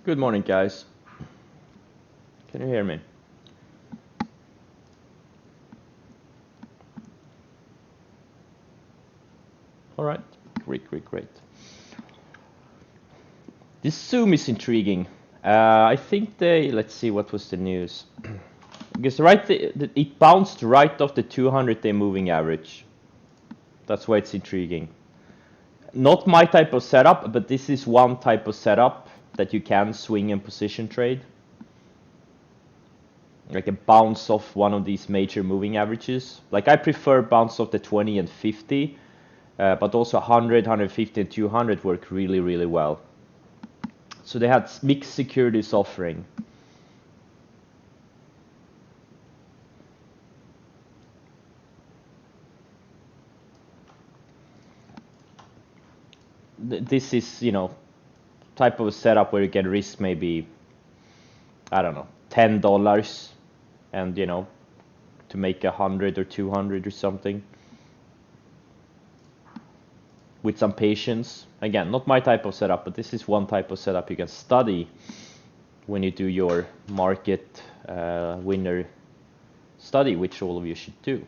Good morning, guys. Can you hear me? All right. Great. This Zoom is intriguing. I think let's see, what was the news? Because it bounced right off the 200-day moving average. That's why it's intriguing. Not my type of setup, but this is one type of setup that you can swing and position trade. Like a bounce off one of these major moving averages. Like I prefer bounce off the 20 and 50, but also 100, 150, and 200 work really well. So they had mixed securities offering. This is, type of a setup where you can risk maybe, I don't know, $10 and, to make 100 or 200 or something. With some patience. Again, not my type of setup, but this is one type of setup you can study when you do your market winner study, which all of you should do.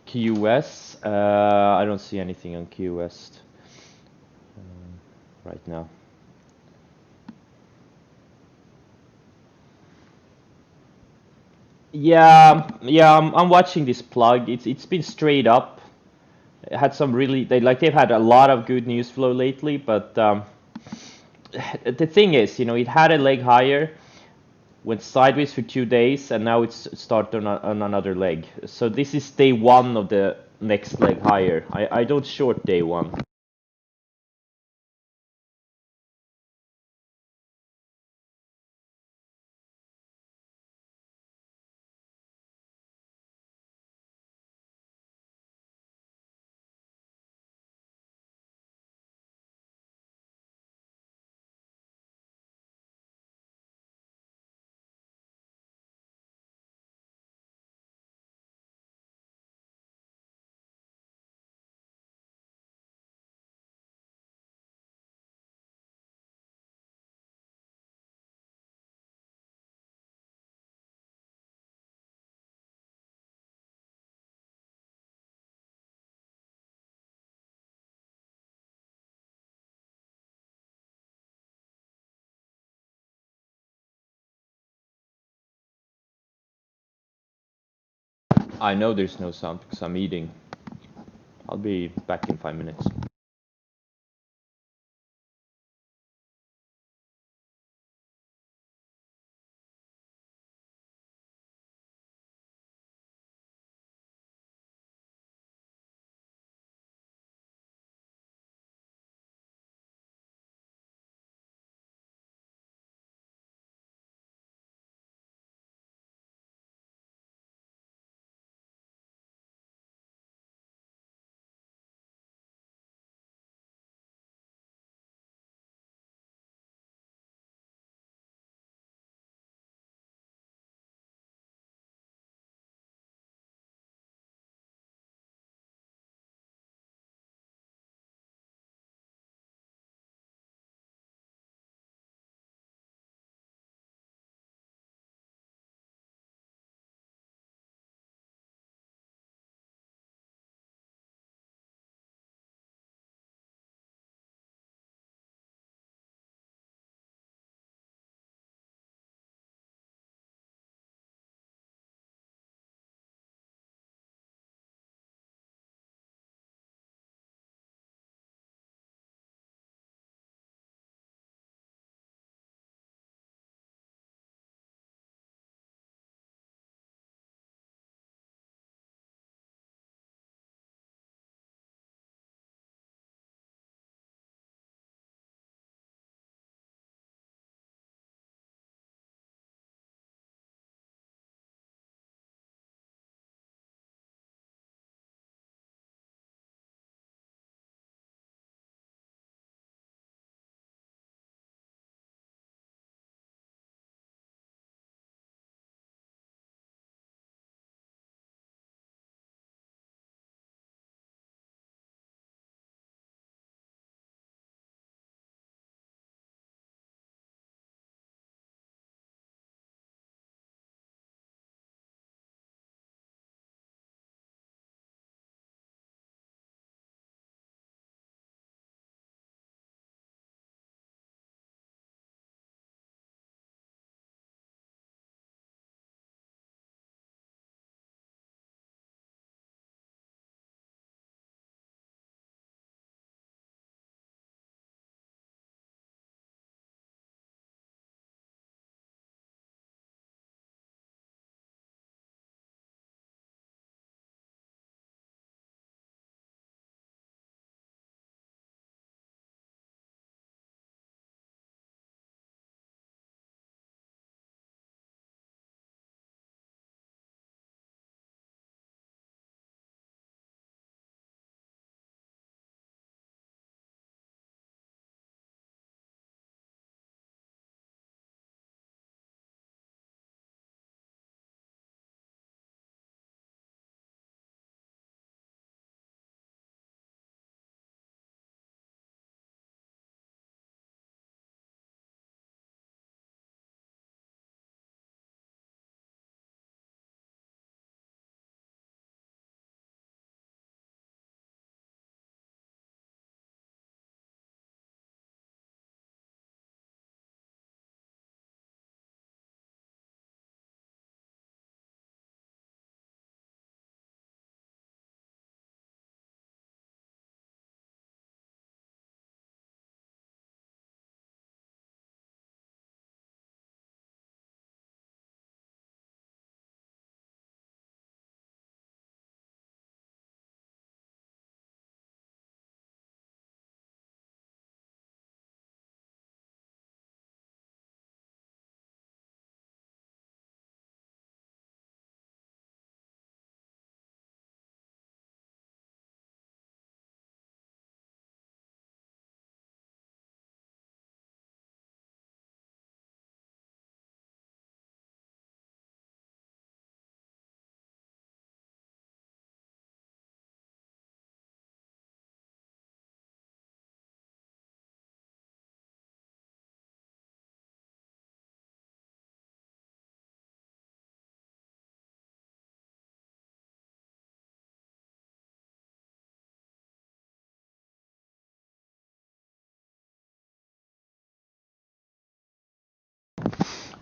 QS, I don't see anything on QS right now. Yeah, I'm watching this plug. It's been straight up. It had some really they've had a lot of good news flow lately, but the thing is, it had a leg higher, went sideways for 2 days, and now it's started on another leg. So this is day one of the next leg higher. I don't short day one. I know there's no sound because I'm eating. I'll be back in 5 minutes.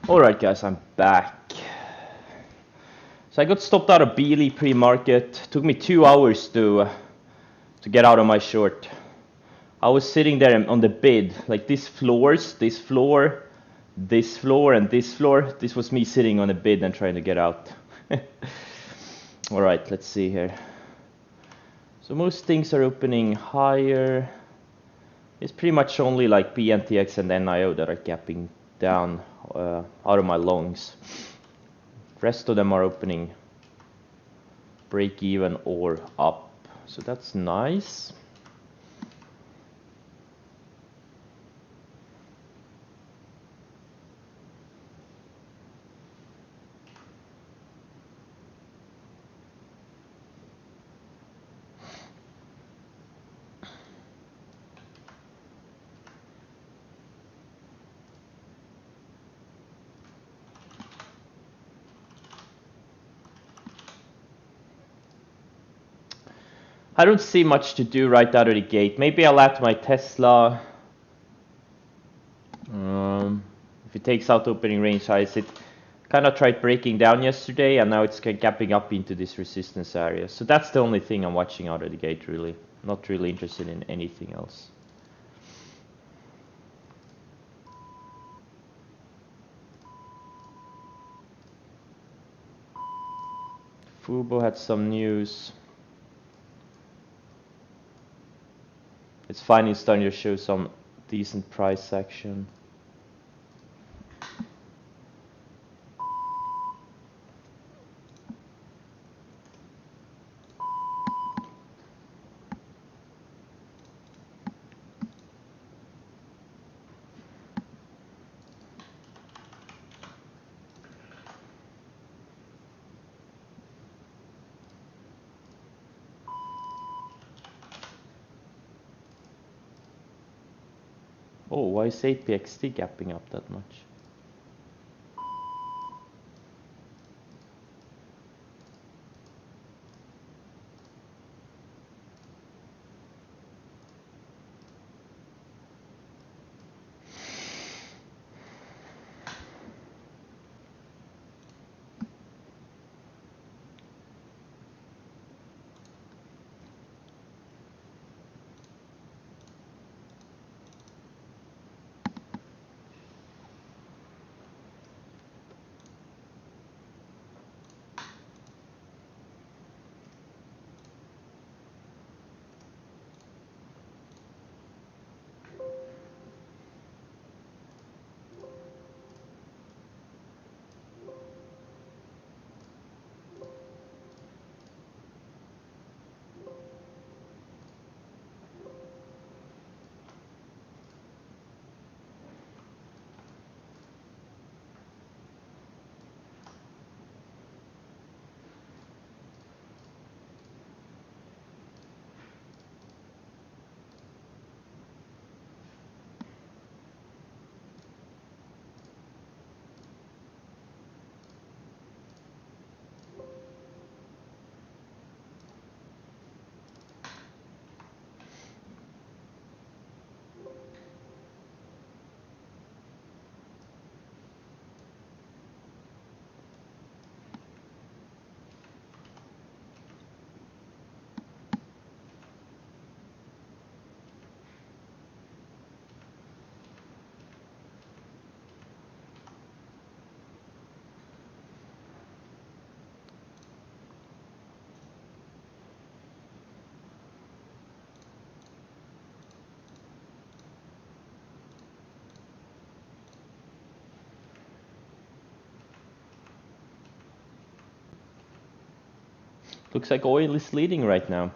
Alright guys, I'm back. So I got stopped out of Beely pre-market. Took me 2 hours to get out of my short. I was sitting there on the bid, like this floor, this floor, and this floor. This was me sitting on a bid and trying to get out. Alright, let's see here. So most things are opening higher. It's pretty much only like BNTX and NIO that are gapping down out of my longs. Rest of them are opening break even or up, so that's nice. I don't see much to do right out of the gate. Maybe I'll add my Tesla. If it takes out opening range highs, it kind of tried breaking down yesterday, and now it's gapping up into this resistance area. So that's the only thing I'm watching out of the gate, really. Not really interested in anything else. Fubo had some news. It's finally starting to show some decent price action. Oh, why is 8pXT gapping up that much? Looks like oil is leading right now.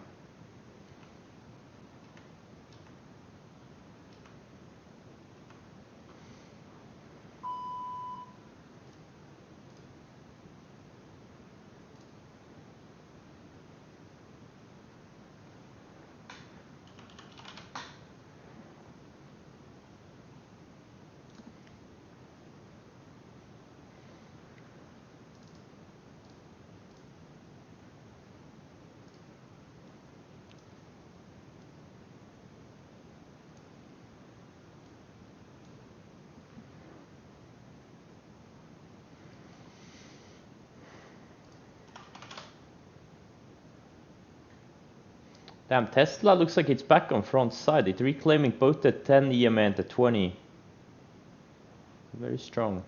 Damn, Tesla looks like it's back on front side. It's reclaiming both the 10 EMA and the 20. Very strong.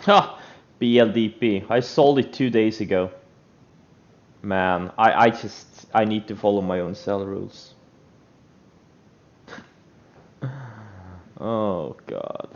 Ha! BLDP. I sold it 2 days ago. Man, I need to follow my own sell rules. Oh god.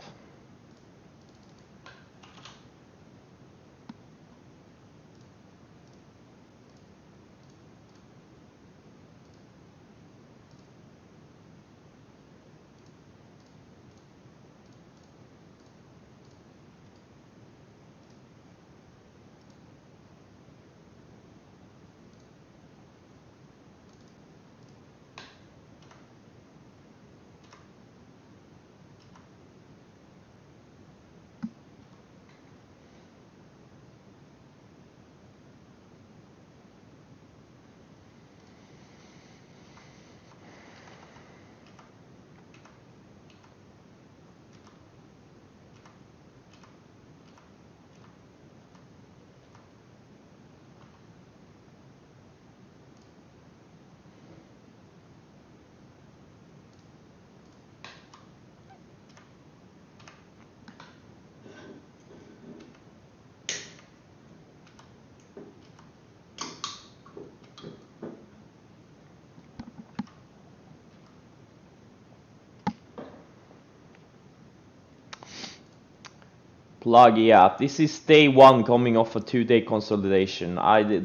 Plug, yeah. This is day one coming off a 2-day consolidation. There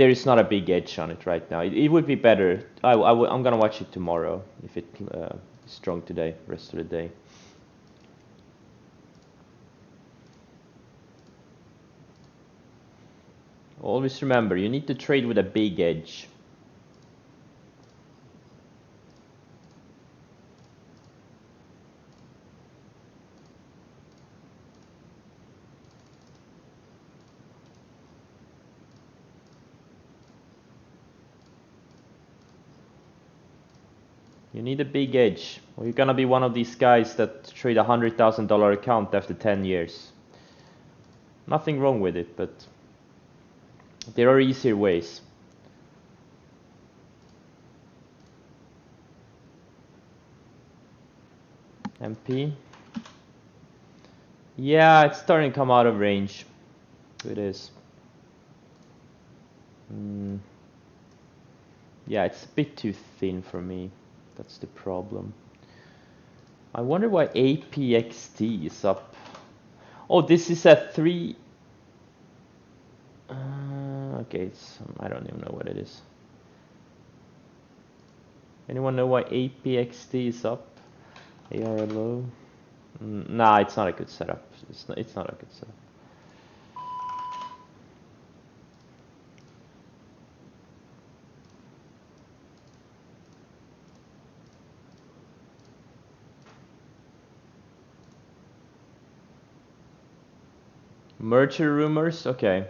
is not a big edge on it right now. It would be better. I'm gonna watch it tomorrow if it is strong today, rest of the day. Always remember, you need to trade with a big edge. You need a big edge, or you're gonna be one of these guys that trade $100,000 account after 10 years. Nothing wrong with it, but there are easier ways. MP. Yeah, it's starting to come out of range. It is. Yeah, it's a bit too thin for me. That's the problem. I wonder why APXT is up. Oh, this is a 3... okay, I don't even know what it is. Anyone know why APXT is up? ARLO? Nah, it's not a good setup. It's not a good setup. Merger rumors? Okay.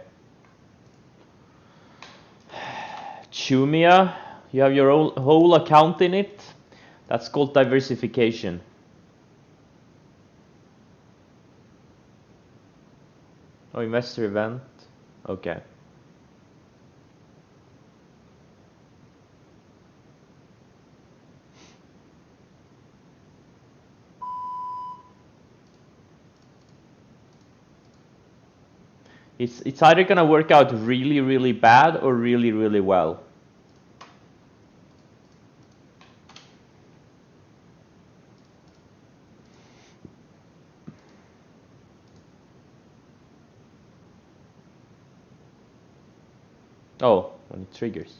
Chumia, you have your own whole account in it. That's called diversification. Oh, investor event. Okay. It's either gonna work out really, really bad or really, really well. Oh, when it triggers.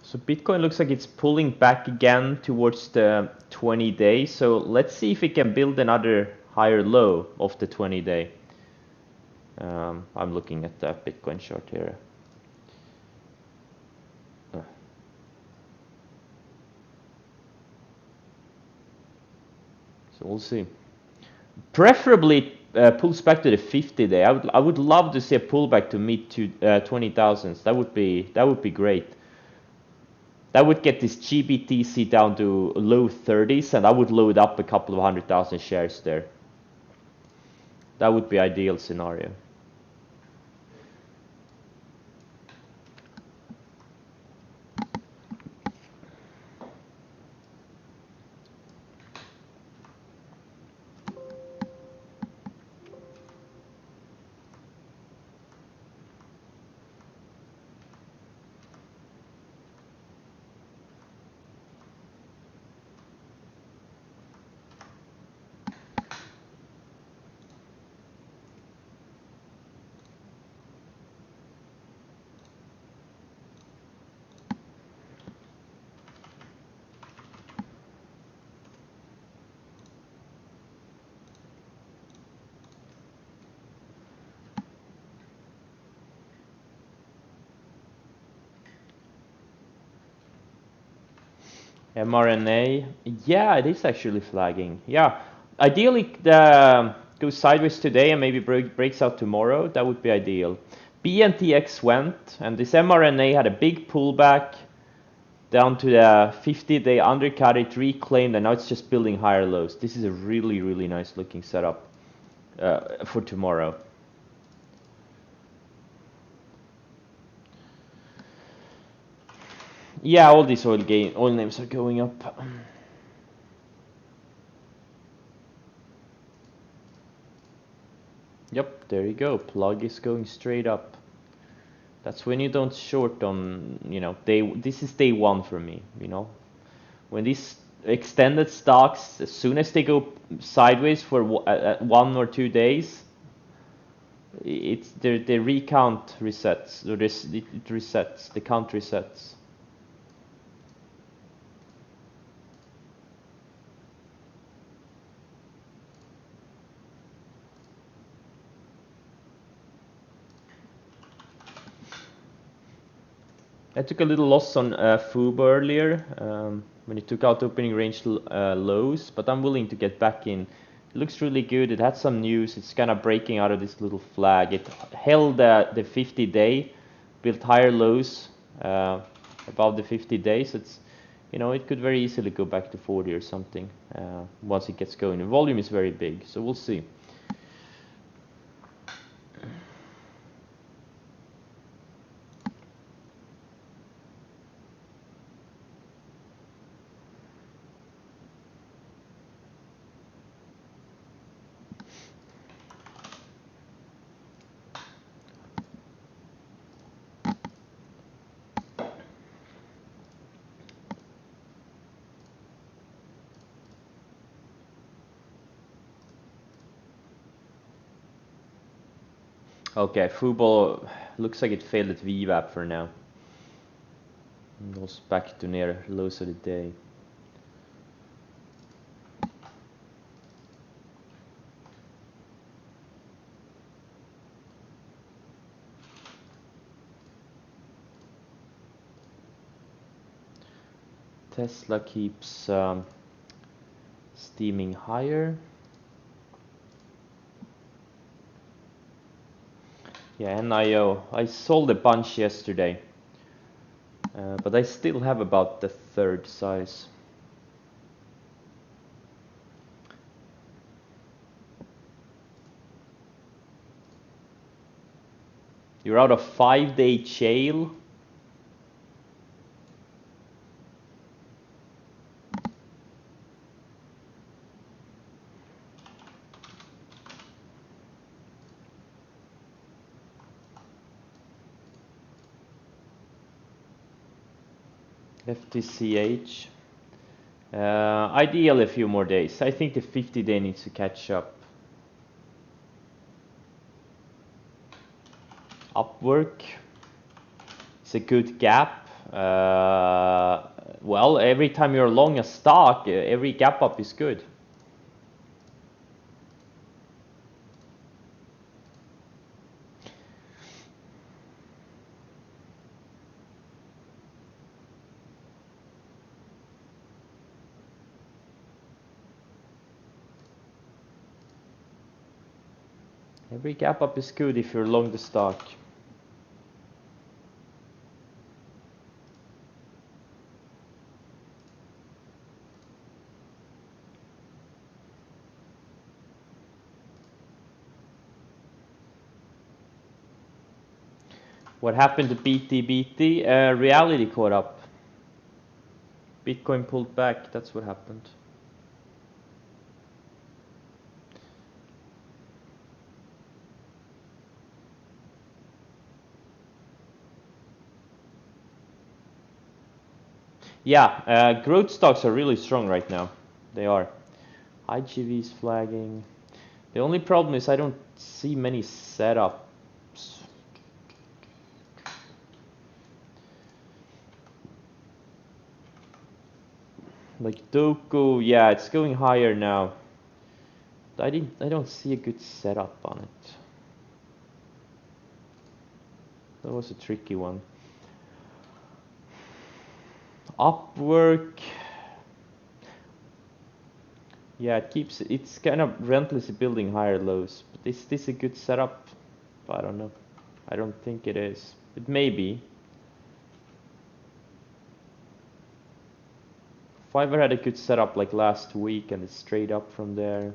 So Bitcoin looks like it's pulling back again towards the 20-day. So let's see if it can build another higher low of the 20-day. I'm looking at the Bitcoin chart here. So we'll see. Preferably pulls back to the 50-day. I would love to see a pullback to mid to 20,000s. That would be great. That would get this GBTC down to low 30s, and I would load up a couple of 100,000 shares there. That would be ideal scenario. mRNA, yeah, it is actually flagging. Yeah, ideally goes sideways today and maybe breaks out tomorrow. That would be ideal. BNTX went, and this mRNA had a big pullback down to the 50-day, undercut it, reclaimed, and now it's just building higher lows. This is a really, really nice looking setup for tomorrow. Yeah, all these oil names are going up. Yep, there you go. Plug is going straight up. That's when you don't short on, you know, this is day one for me, you know. When these extended stocks, as soon as they go sideways for 1 or 2 days, it's the recount resets, or it resets, the count resets. I took a little loss on FUB earlier when it took out opening range lows, but I'm willing to get back in. It looks really good. It had some news. It's kind of breaking out of this little flag. It held the 50-day, built higher lows above the 50 days. you know, it could very easily go back to 40 or something once it gets going. The volume is very big, so we'll see. Okay, Fubo looks like it failed at VWAP for now. It goes back to near lows of the day. Tesla keeps steaming higher. Yeah, NIO. I sold a bunch yesterday, but I still have about the third size. You're out of 5-day jail. FTCH. Ideally a few more days. I think the 50-day needs to catch up. Upwork. It's a good gap. Well, every time you're long a stock, every gap up is good. Every gap up is good if you're long the stock. What happened to BT? Reality caught up. Bitcoin pulled back, that's what happened. Yeah, growth stocks are really strong right now. They are. IGV is flagging. The only problem is I don't see many setups. Like Doku, yeah, it's going higher now. I don't see a good setup on it. That was a tricky one. Upwork. Yeah, it's kind of relentlessly building higher lows. But is this a good setup? I don't know. I don't think it is. It may be. Fiverr had a good setup like last week and it's straight up from there.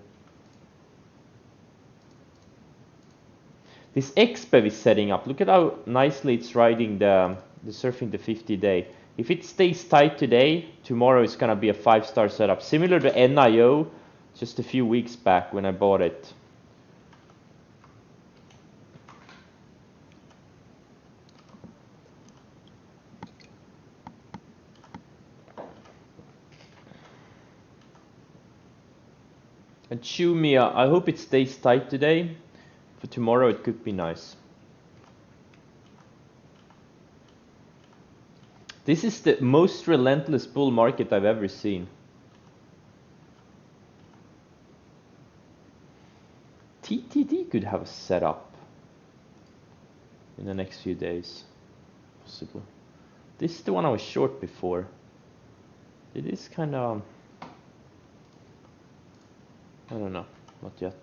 This XBEV is setting up. Look at how nicely it's riding the surfing the 50-day. If it stays tight today, tomorrow it's gonna be a 5-star setup. Similar to NIO just a few weeks back when I bought it. And Chumia, I hope it stays tight today. For tomorrow it could be nice. This is the most relentless bull market I've ever seen. TTD could have a setup in the next few days, possibly. This is the one I was short before. It is kind of, I don't know, not yet.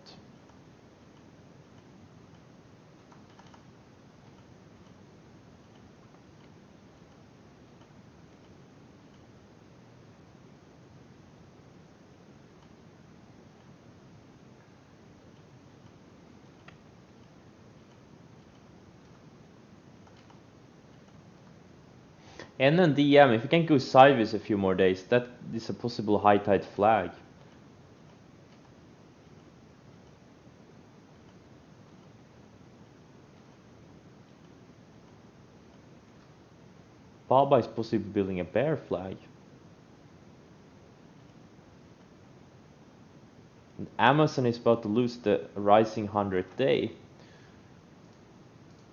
And then DM, if you can go sideways a few more days, that is a possible high tide flag. Baba is possibly building a bear flag. And Amazon is about to lose the rising 100th day.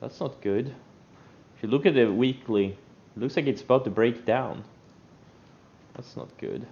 That's not good. If you look at the weekly, it looks like it's about to break down. That's not good.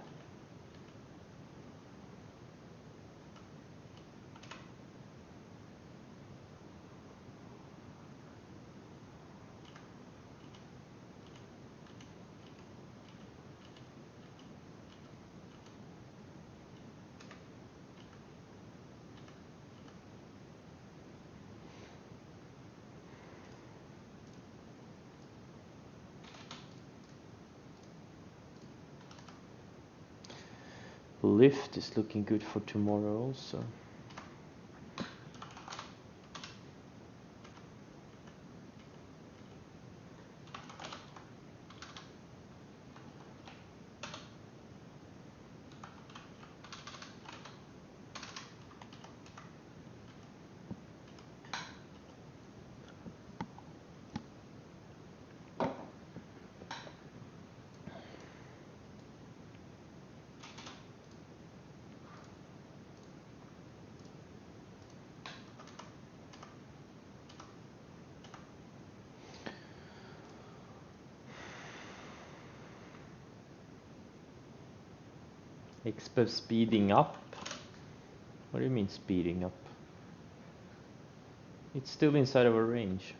Lyft is looking good for tomorrow also. Expo speeding up? What do you mean speeding up? It's still inside of a range.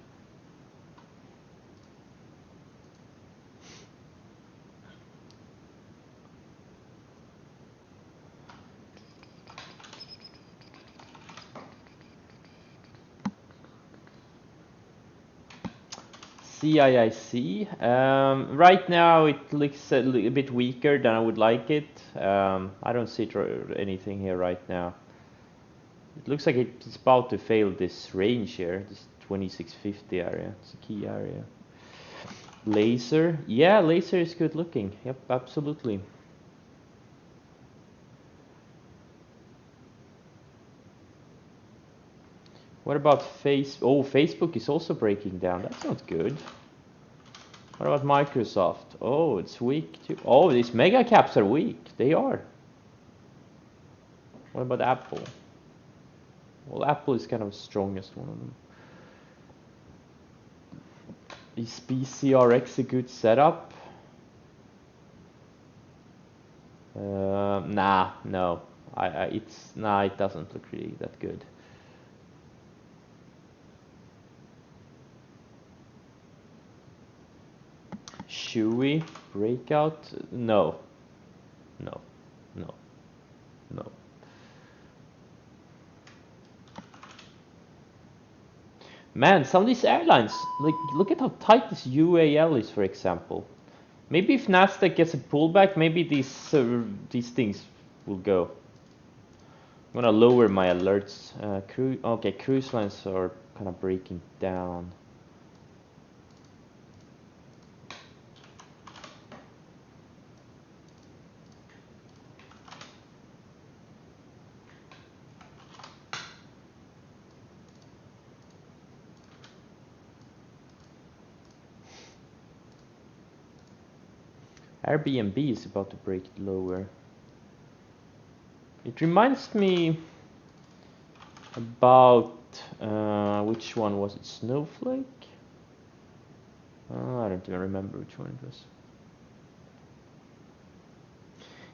CIIC. Right now it looks a bit weaker than I would like it. I don't see anything here right now. It looks like it's about to fail this range here, this 2650 area. It's a key area. Laser. Yeah, laser is good looking. Yep, absolutely. What about Facebook is also breaking down. That's not good. What about Microsoft? Oh, it's weak too. Oh, these mega caps are weak. They are. What about Apple? Well, Apple is kind of the strongest one of them. Is BCRX a good setup? Nah, no. It doesn't look really that good. Chewy breakout? No. No. No. No. Man, some of these airlines, like, look at how tight this UAL is, for example. Maybe if Nasdaq gets a pullback, maybe these things will go. I'm gonna lower my alerts. Okay, cruise lines are kind of breaking down. Airbnb is about to break lower. It reminds me about which one was it? Snowflake? I don't even remember which one it was.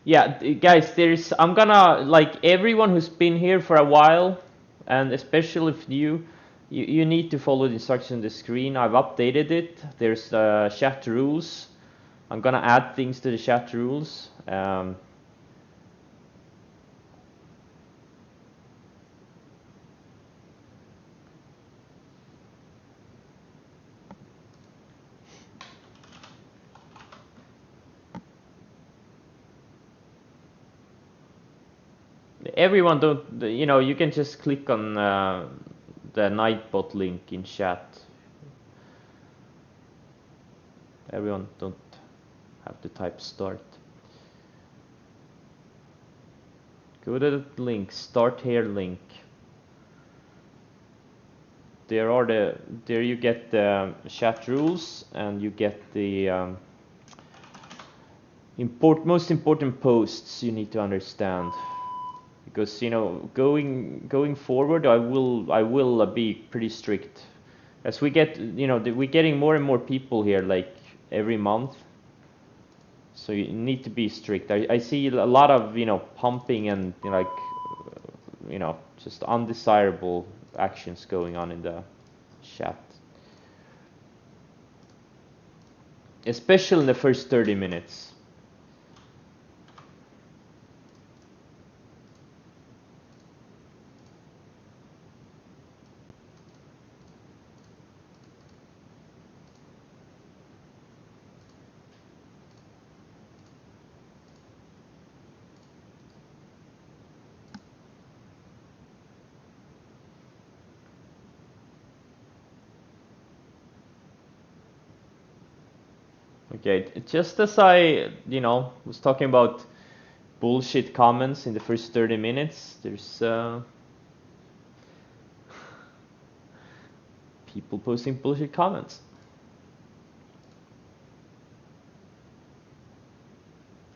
Yeah, guys, I'm gonna, like, everyone who's been here for a while, and especially if you need to follow the instructions on the screen. I've updated it. There's chat rules. I'm gonna add things to the chat rules. Everyone don't, you can just click on the Nightbot link in chat. Everyone don't have to type start. Go to the link, start here link. There you get the chat rules, and you get the most important posts you need to understand. Because going forward, I will be pretty strict, as we get we're getting more and more people here like every month. So you need to be strict. I see a lot of pumping and just undesirable actions going on in the chat, especially in the first 30 minutes. Okay, just as I, was talking about bullshit comments in the first 30 minutes, there's people posting bullshit comments.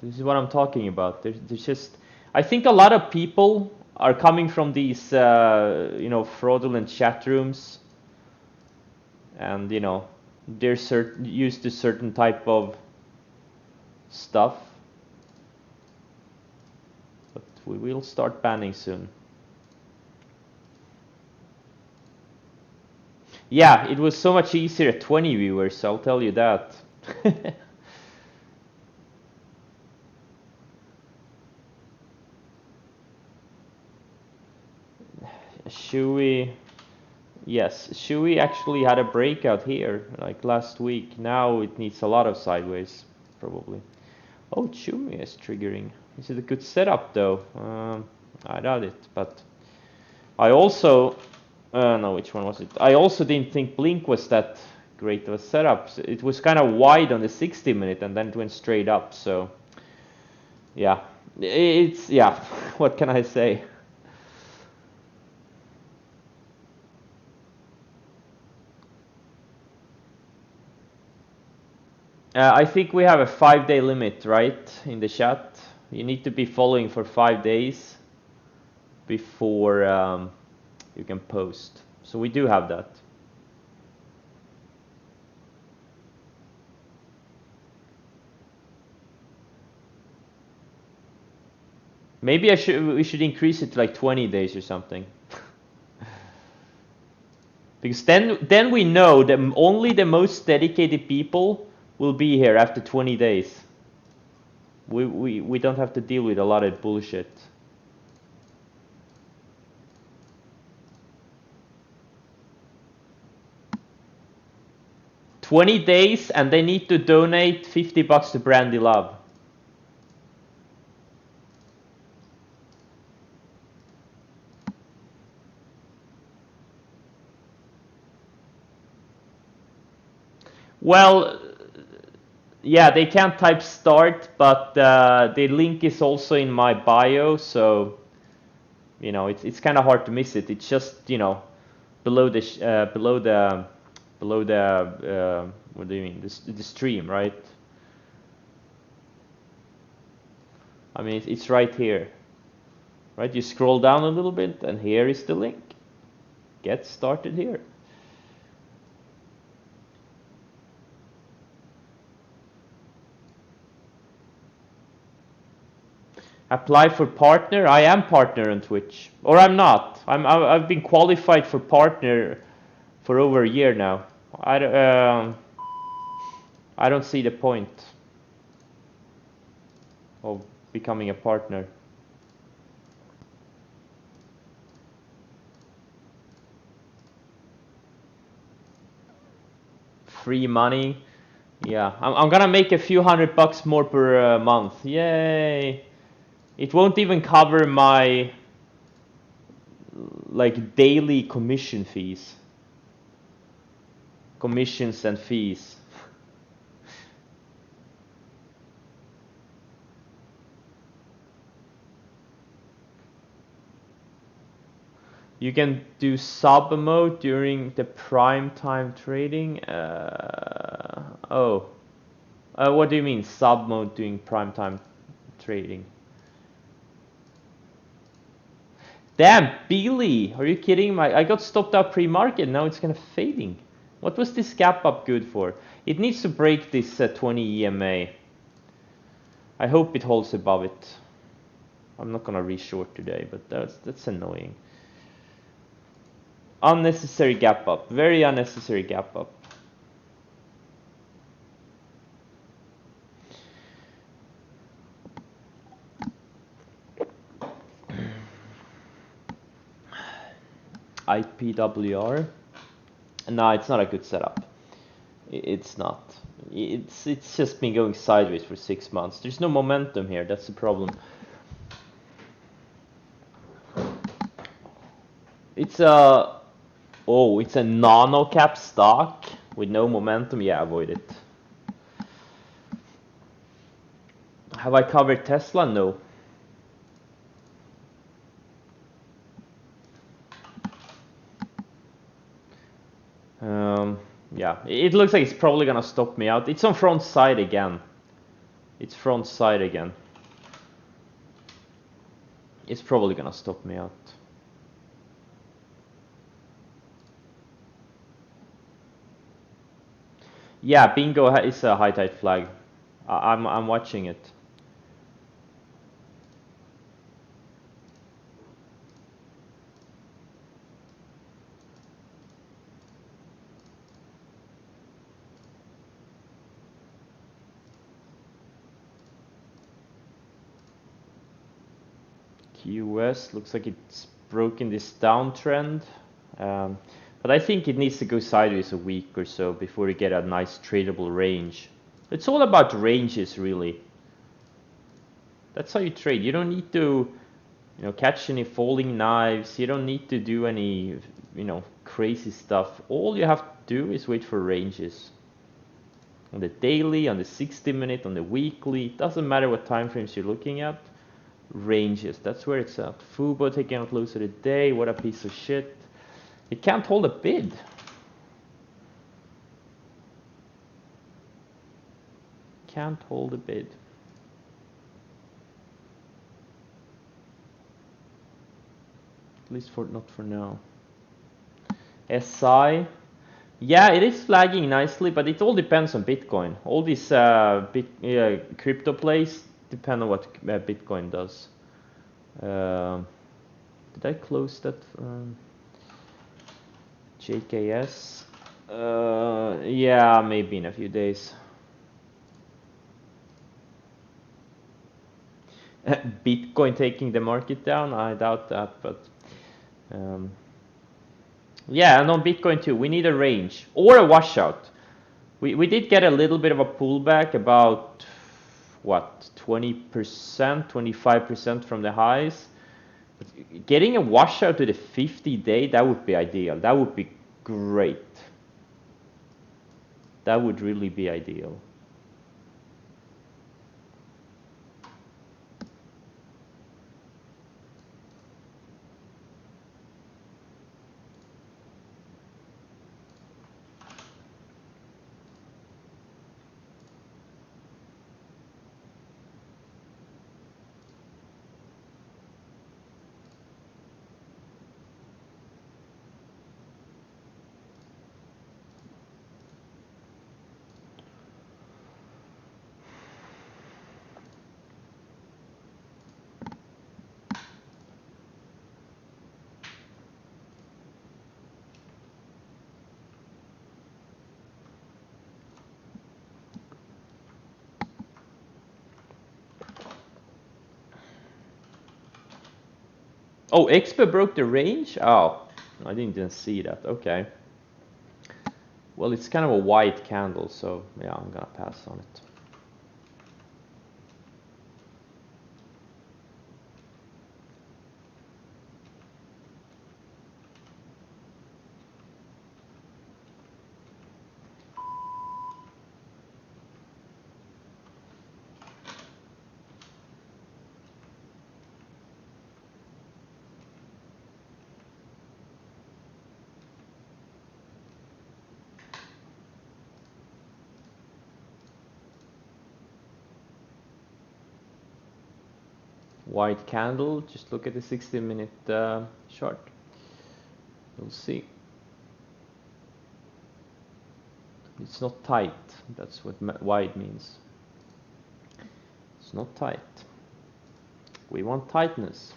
This is what I'm talking about. There's just, I think a lot of people are coming from these, fraudulent chat rooms, and they're used to certain type of stuff. But we will start banning soon. Yeah, it was so much easier at 20 viewers, I'll tell you that. Yes, Shui actually had a breakout here, like last week. Now it needs a lot of sideways, probably. Oh, Chumi is triggering. Is it a good setup, though? I doubt it, but I also... no, which one was it? I also didn't think Blink was that great of a setup. It was kind of wide on the 60-minute, and then it went straight up, so... Yeah, yeah, what can I say? I think we have a 5-day limit, right, in the chat. You need to be following for 5 days before you can post. So we do have that. Maybe we should increase it to like 20 days or something. Because then we know that only the most dedicated people will be here after 20 days. We don't have to deal with a lot of bullshit. $20 days, and they need to donate $50 to Brandy Love. Well, yeah, they can't type start, but the link is also in my bio, so it's kind of hard to miss it. It's just below the what do you mean, the stream, right? I mean, it's right here, right? You scroll down a little bit, and here is the link. Get started here. Apply for partner. I am partner on Twitch, or I'm not. I've been qualified for partner for over a year now. I don't see the point of becoming a partner. Free money. Yeah, I'm gonna make a few $100 more per month. Yay! It won't even cover my like daily commissions and fees. You can do sub mode during the prime time trading. What do you mean sub mode during prime time trading? Damn, Billy, are you kidding? I got stopped out pre-market. Now it's kind of fading. What was this gap up good for? It needs to break this 20 EMA. I hope it holds above it. I'm not gonna reshort today, but that's annoying. Unnecessary gap up. Very unnecessary gap up. IPWR. No, it's not a good setup. It's not. It's just been going sideways for 6 months. There's no momentum here. That's the problem. It's a nano cap stock with no momentum. Yeah, avoid it. Have I covered Tesla? No. Yeah, it looks like it's probably gonna stop me out. It's on front side again. It's front side again. It's probably gonna stop me out. Yeah, bingo is a high tide flag. I'm watching it. QS looks like it's broken this downtrend, but I think it needs to go sideways a week or so before you get a nice tradable range. It's all about ranges, really. That's how you trade. You don't need to, catch any falling knives. You don't need to do any, crazy stuff. All you have to do is wait for ranges. On the daily, on the 60-minute, on the weekly, it doesn't matter what time frames you're looking at. Ranges, that's where it's at. Fubo taking out lows of the day. What a piece of shit. It can't hold a bid. Can't hold a bid. At least not for now. SI. Yeah, it is flagging nicely, but it all depends on Bitcoin. All these crypto plays depend on what Bitcoin does. Did I close that? JKS? Yeah, maybe in a few days. Bitcoin taking the market down? I doubt that, but yeah, and on Bitcoin too, we need a range or a washout. We did get a little bit of a pullback, about what, 20%, 25% from the highs. But getting a washout to the 50-day, that would be ideal. That would be great. That would really be ideal. Oh, XP broke the range? Oh, I didn't even see that. Okay. Well, it's kind of a white candle, so yeah, I'm gonna pass on it. white candle. Just look at the 60-minute chart. You'll see. It's not tight. That's what wide means. It's not tight. We want tightness.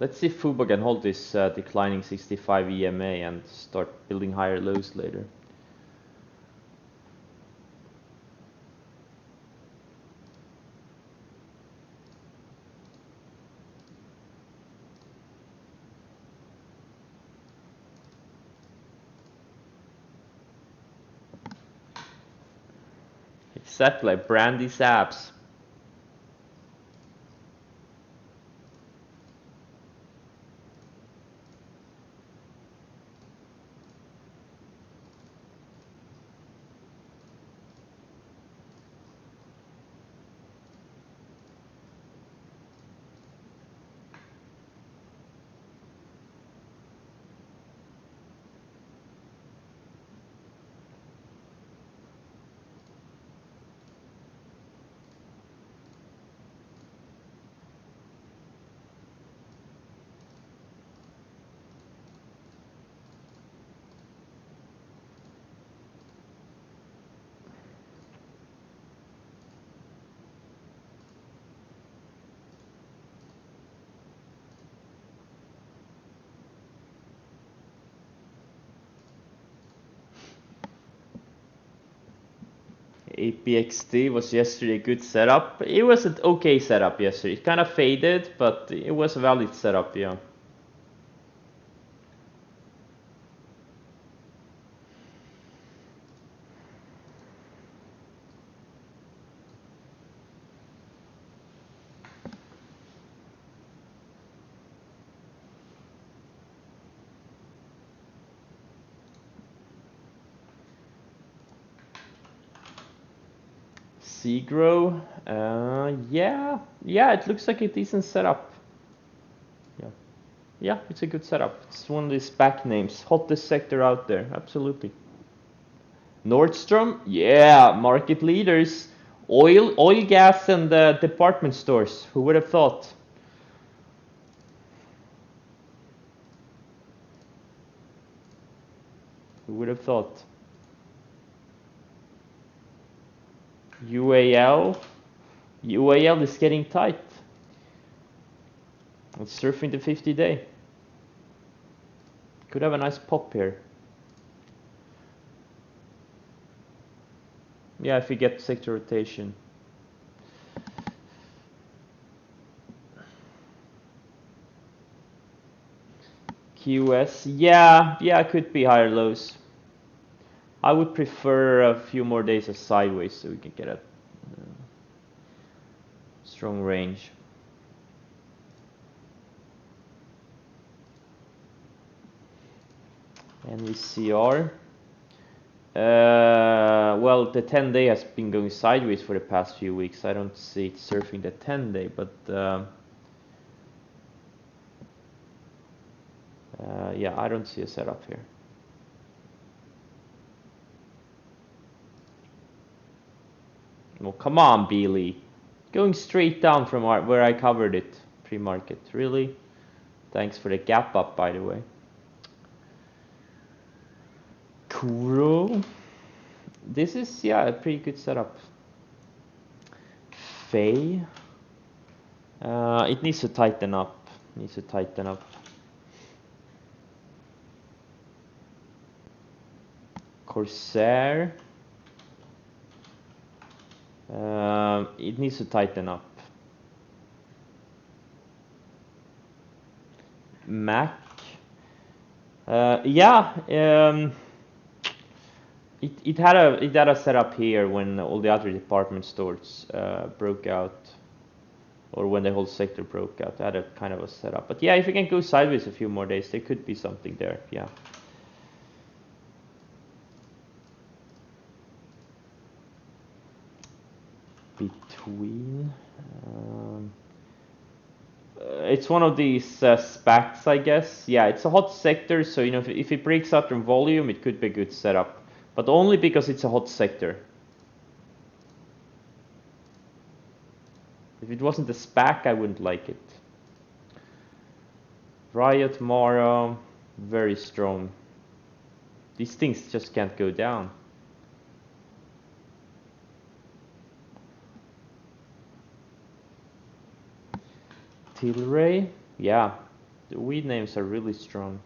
Let's see if FUBO can hold this declining 65 EMA and start building higher lows later. Exactly, Brandy's abs. APXD was yesterday a good setup. It was an okay setup yesterday. It kind of faded, but it was a valid setup, yeah. Segro, yeah, it looks like a decent setup. Yeah, it's a good setup. It's one of these SPAC names, hottest sector out there, absolutely. Nordstrom, yeah, market leaders. Oil, gas, and department stores. Who would have thought? Who would have thought? UAL is getting tight. It's surfing the 50-day. Could have a nice pop here. Yeah, if we get sector rotation. QS, yeah, could be higher lows. I would prefer a few more days of sideways so we can get a strong range. NVCR. Well, the 10-day has been going sideways for the past few weeks. I don't see it surfing the 10-day, but yeah, I don't see a setup here. Well, come on, Beely. Going straight down from where I covered it pre-market. Really? Thanks for the gap up, by the way. Kuro. This is, yeah, a pretty good setup. Fei. It needs to tighten up. Corsair. It needs to tighten up. Mac. Yeah. It had a setup here when all the other department stores broke out, or when the whole sector broke out. It had a kind of a setup. But yeah, if we can go sideways a few more days, there could be something there. Yeah. Between. It's one of these SPACs, I guess. Yeah, it's a hot sector, so you know if it breaks out in volume, it could be a good setup, but only because it's a hot sector. If it wasn't a SPAC, I wouldn't like it. Riot, Mara, very strong. These things just can't go down. Tilray, yeah, the weed names are really strong.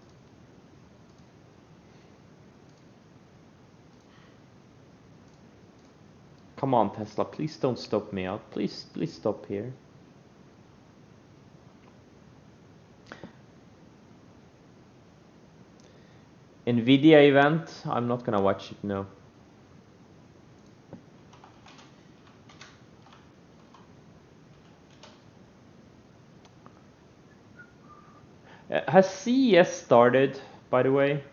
Come on, Tesla, please don't stop me out. Please stop here. Nvidia event, I'm not gonna watch it, no. Has CES started, by the way?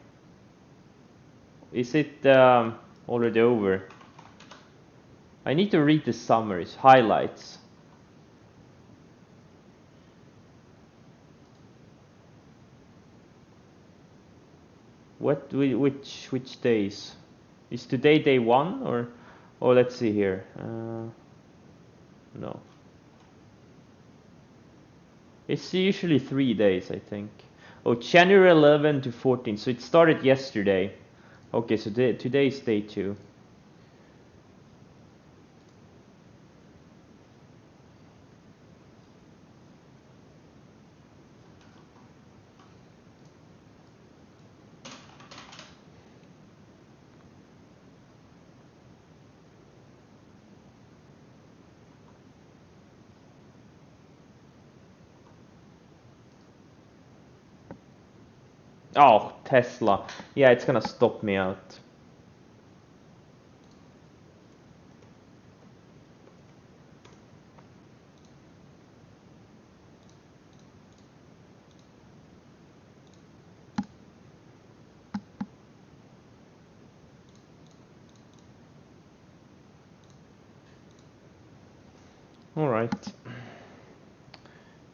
Is it already over? I need to read the summaries, highlights. Which days? Is today day 1 or? Oh, let's see here. No. It's usually 3 days, I think. Oh, January 11 to 14. So it started yesterday. Okay, so today is day 2. Oh, Tesla. Yeah, it's gonna stop me out. Alright.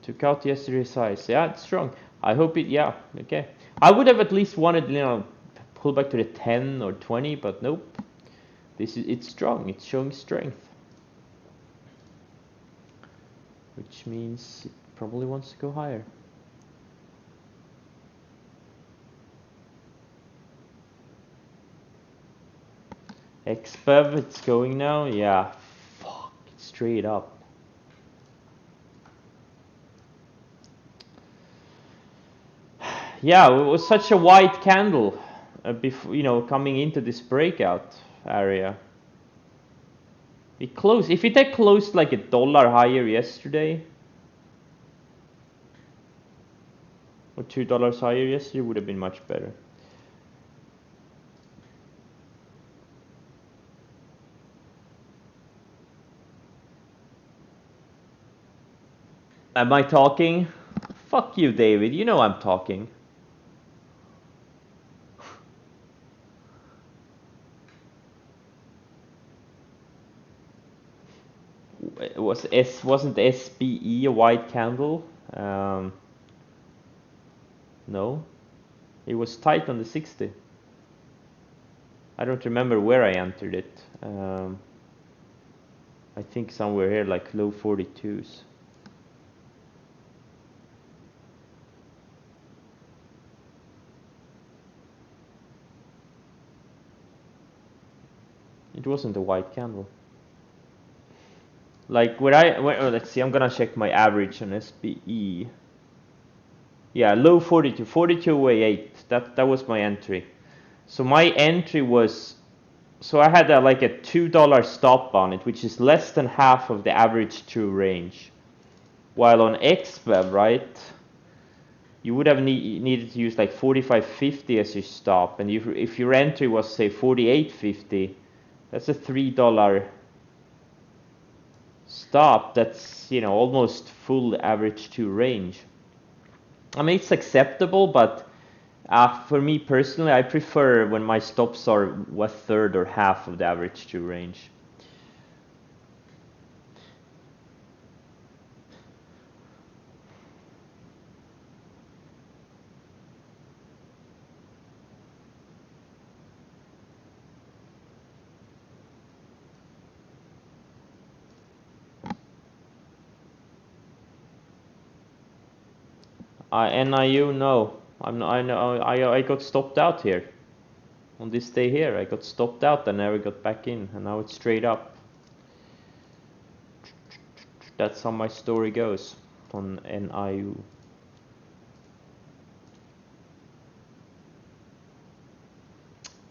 Took out yesterday's highs. Yeah, it's strong. I hope it, yeah, okay. I would have at least wanted, pull back to the 10 or 20, but nope. It's strong, it's showing strength. Which means it probably wants to go higher. XBEV, it's going now, yeah. Fuck, it's straight up. Yeah, it was such a white candle before, coming into this breakout area. It closed. If it had closed like $1 higher yesterday, or $2 higher yesterday, would have been much better. Am I talking? Fuck you, David. You know I'm talking. Wasn't SBE a white candle? No, it was tight on the 60. I don't remember where I entered it. I think somewhere here, like low 42s. It wasn't a white candle. Like let's see, I'm gonna check my average on SBE. Yeah, low 42, 42.08. That was my entry. So my entry was, so I had like a $2 stop on it, which is less than half of the average true range. While on XBEV, right, you would have needed to use like 45.50 as your stop, and if your entry was say 48.50, that's a $3 stop. That's almost full average true range. I mean, it's acceptable, but for me personally, I prefer when my stops are 1/3 or half of the average true range. NIU, no. I know. I got stopped out here. On this day here, I got stopped out and never got back in, and now it's straight up. That's how my story goes on NIU.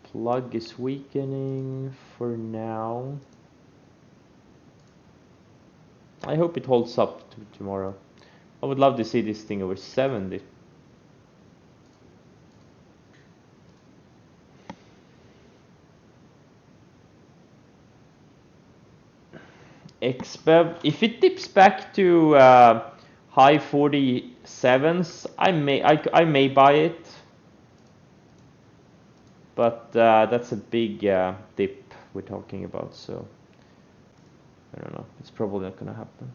Plug is weakening for now. I hope it holds up tomorrow. I would love to see this thing over 70. XBEV, if it dips back to high 47s, I may buy it, but that's a big dip we're talking about, so I don't know. It's probably not gonna happen.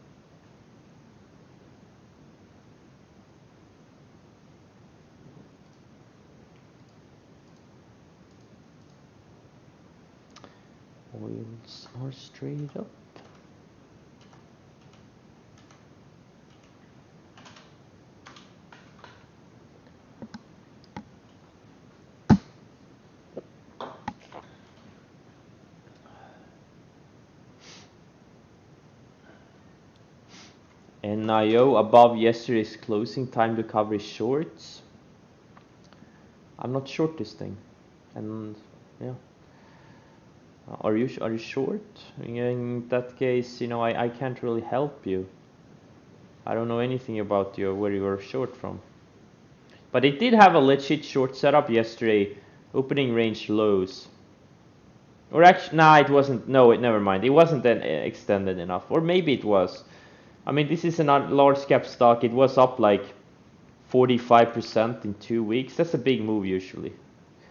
Oils are straight up. NIO above yesterday's closing time to cover shorts. I'm not short this thing, and yeah. Are you short? In that case, you know, I can't really help you. I don't know anything about you, where you were short from. But it did have a legit short setup yesterday, opening range lows. Or actually, nah, it wasn't. No, never mind. It wasn't then extended enough, or maybe it was. I mean, this is a large cap stock. It was up like 45% in 2 weeks. That's a big move usually.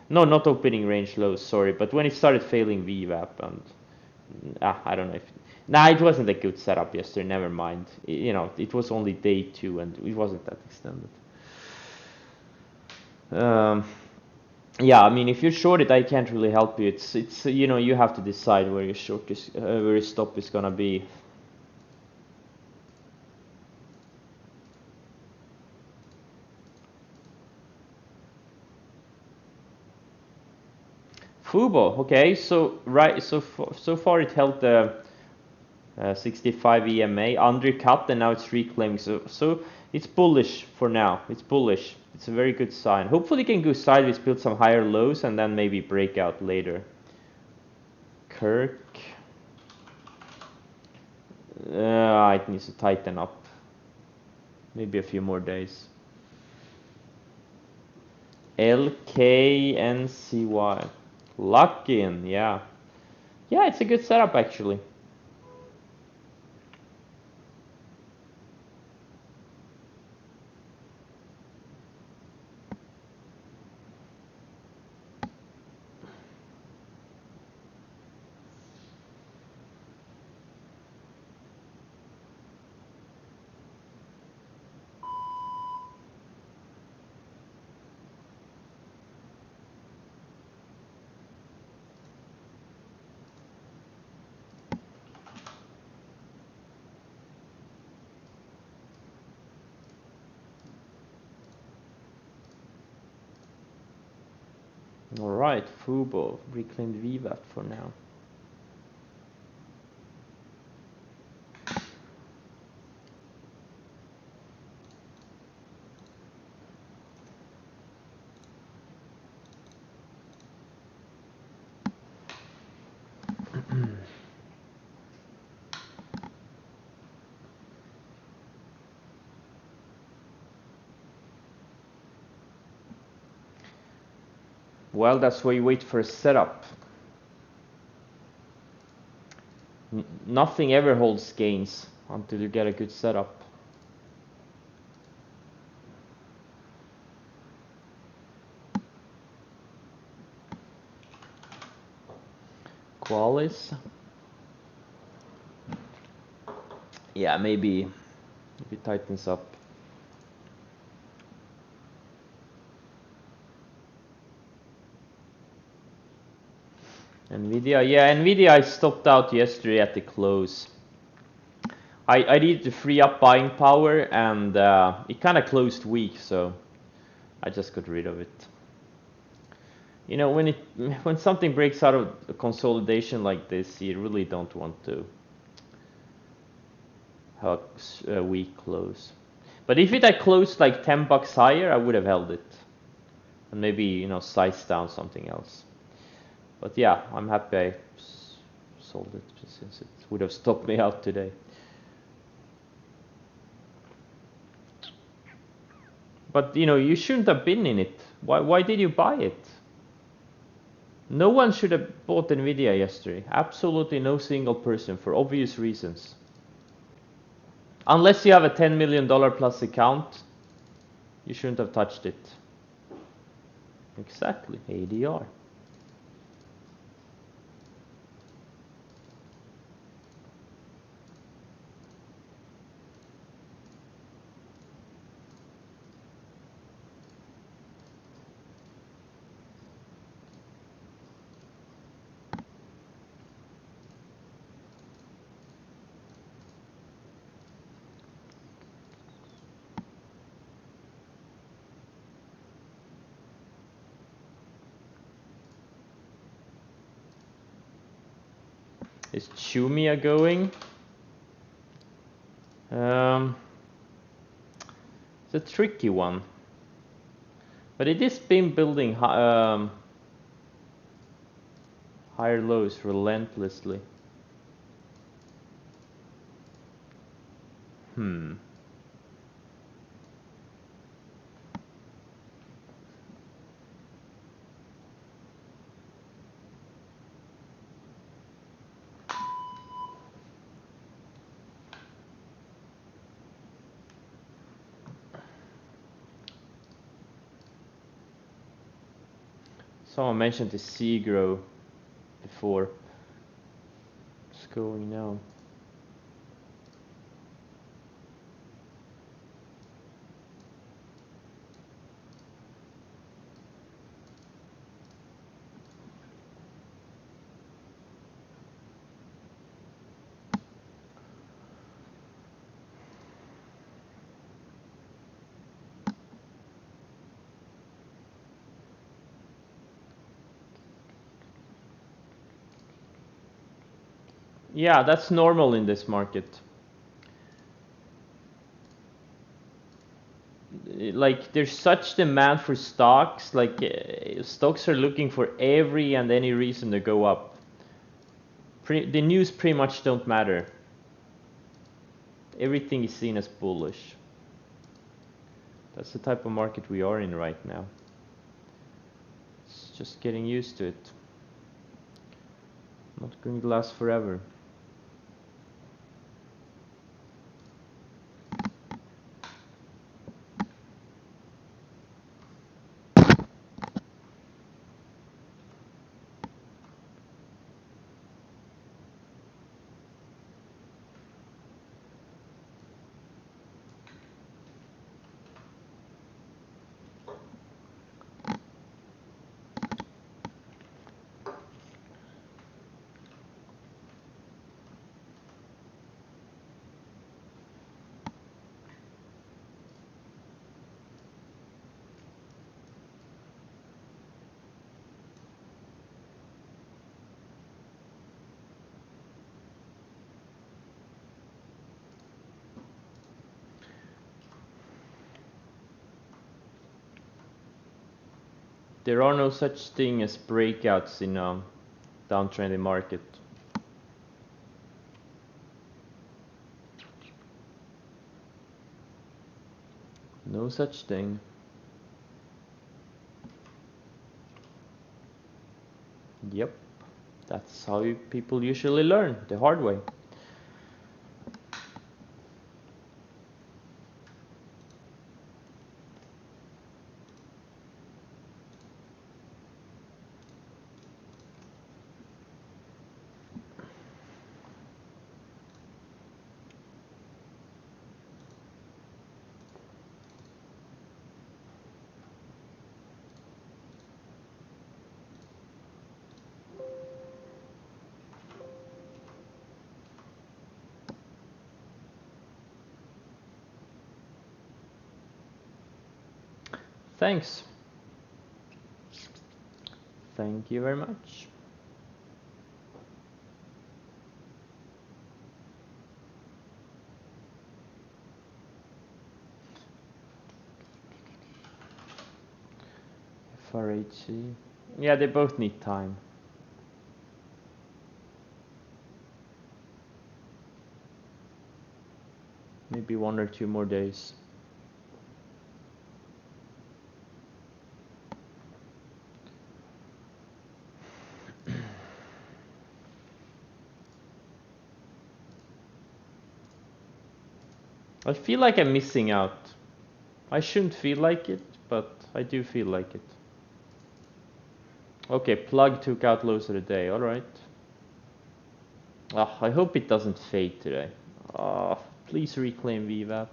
No, not opening range lows, sorry. But when it started failing VWAP and I don't know if. Nah, it wasn't a good setup yesterday. Never mind. You know, it was only day 2 and it wasn't that extended. Yeah, I mean, if you're shorted, I can't really help you. It's you know, you have to decide where your short is, where your stop is gonna be. Fubo, okay, so right, so far it held the 65 EMA undercut, and now it's reclaiming. So it's bullish for now. It's bullish. It's a very good sign. Hopefully, it can go sideways, build some higher lows, and then maybe break out later. Kirk, it needs to tighten up. Maybe a few more days. LKNCY, Luckin, yeah, yeah, it's a good setup actually. Alright, Fubo, reclaimed VWAP for now. Well, that's why you wait for a setup. Nothing ever holds gains until you get a good setup. Qualis. Yeah, maybe it tightens up. Nvidia, yeah, Nvidia I stopped out yesterday at the close. I needed to free up buying power, and it kind of closed weak, so I just got rid of it. You know, when something breaks out of a consolidation like this, you really don't want to have a weak close. But if it had closed like $10 higher, I would have held it, and maybe, you know, sized down something else. But yeah, I'm happy I sold it, since it would have stopped me out today. But you know, you shouldn't have been in it. Why did you buy it? No one should have bought Nvidia yesterday. Absolutely no single person, for obvious reasons. Unless you have a $10 million plus account, you shouldn't have touched it. Exactly, ADR. Is Chumia going? It's a tricky one. But it is been building higher lows relentlessly. Someone mentioned the Seagro before. It's going now. Yeah, that's normal in this market. Like, there's such demand for stocks, like stocks are looking for every and any reason to go up. The news pretty much don't matter. Everything is seen as bullish. That's the type of market we are in right now. It's just getting used to it. Not going to last forever. There are no such thing as breakouts in a downtrending market. No such thing. Yep, that's how people usually learn, the hard way. Thanks. Thank you very much. FRHC. Yeah, they both need time. Maybe 1 or 2 more days. I feel like I'm missing out. I shouldn't feel like it, but I do feel like it. Okay, plug took out lows of the day, alright. I hope it doesn't fade today. Please reclaim VWAP.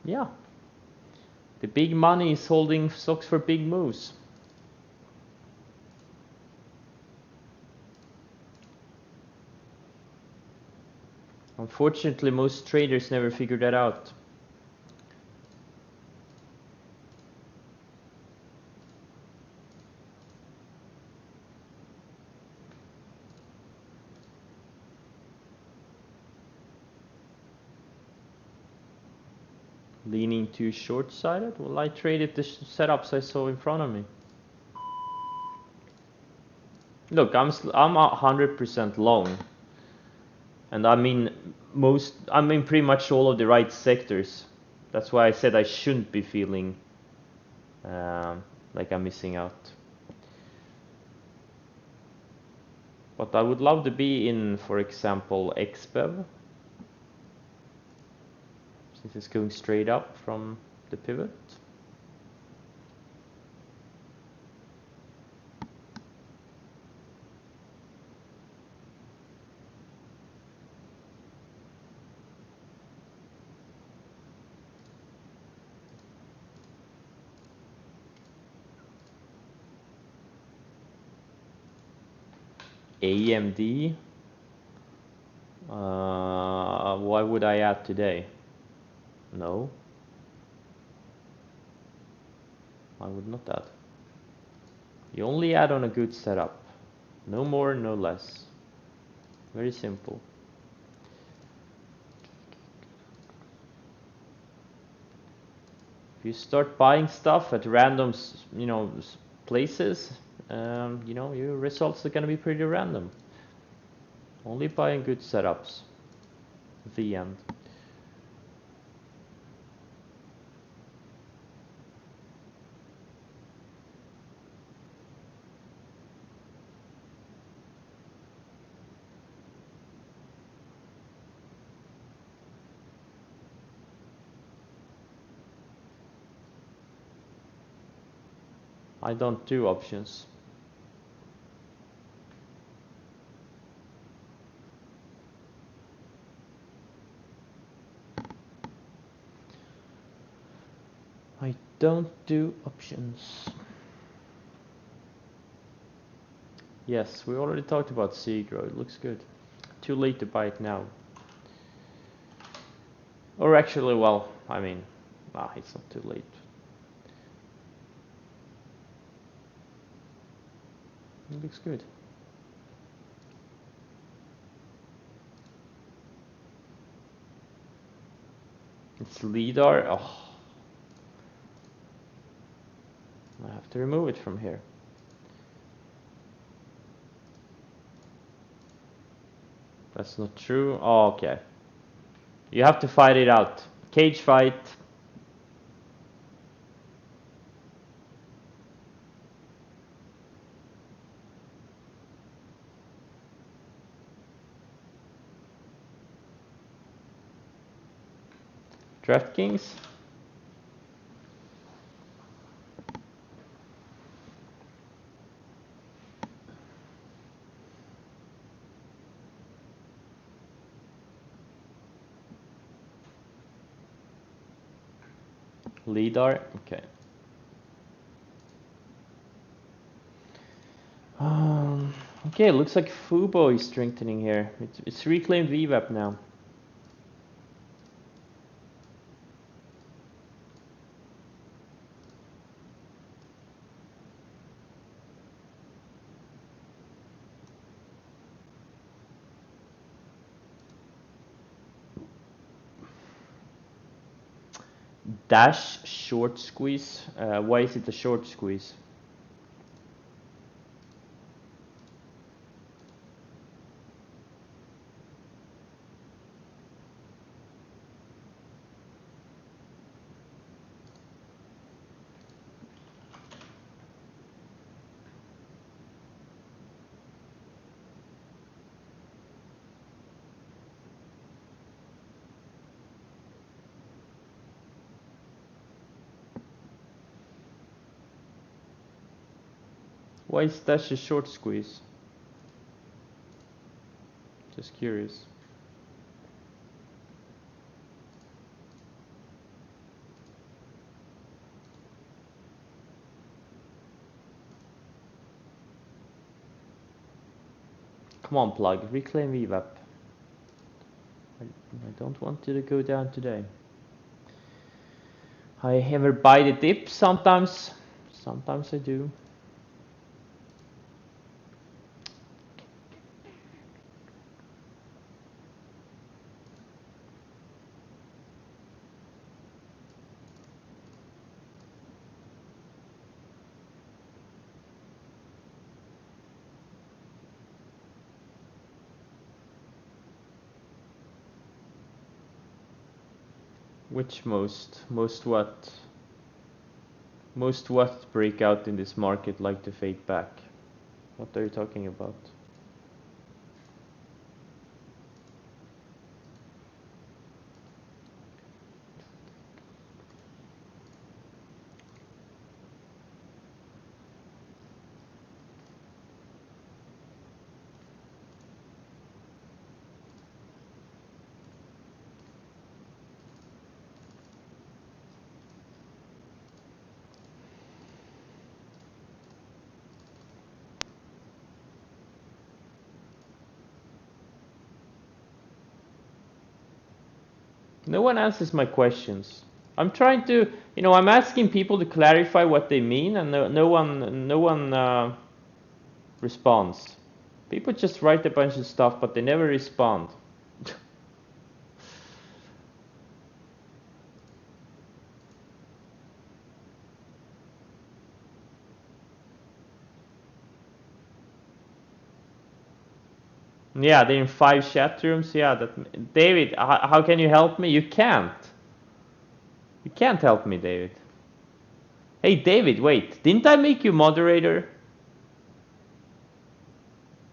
Yeah. The big money is holding stocks for big moves. Unfortunately, most traders never figure that out. Leaning too short-sided? Well, I traded the setups I saw in front of me. Look, I'm 100% long, and I mean pretty much all of the right sectors. That's why I said I shouldn't be feeling like I'm missing out. But I would love to be in, for example, XBEV, since it's going straight up from the pivot. AMD. Why would I add today? No. I would not add. You only add on a good setup. No more, no less. Very simple. If you start buying stuff at random, places, your results are going to be pretty random. Only buying good setups. The end. I don't do options. I don't do options. Yes, we already talked about Segro. It looks good. Too late to buy it now. Or actually, well, I mean, it's not too late. It looks good. It's LiDAR. Oh. I have to remove it from here. That's not true. Oh, okay. You have to fight it out. Cage fight. DraftKings. LiDAR. Okay. Okay, looks like Fubo is strengthening here. It's reclaimed VWAP now. Dash short squeeze. Why is it a short squeeze? Why is Dash a short squeeze? Just curious. Come on, plug. Reclaim VWAP. I don't want you to go down today. I ever buy the dip sometimes. Sometimes I do. Which most? Most what? Most what break out in this market like to fade back? What are you talking about? No one answers my questions. I'm trying to, I'm asking people to clarify what they mean, and no one responds. People just write a bunch of stuff, but they never respond. Yeah, they're in 5 chat rooms. Yeah, that David, how can you help me? You can't. You can't help me, David. Hey, David, wait. Didn't I make you moderator?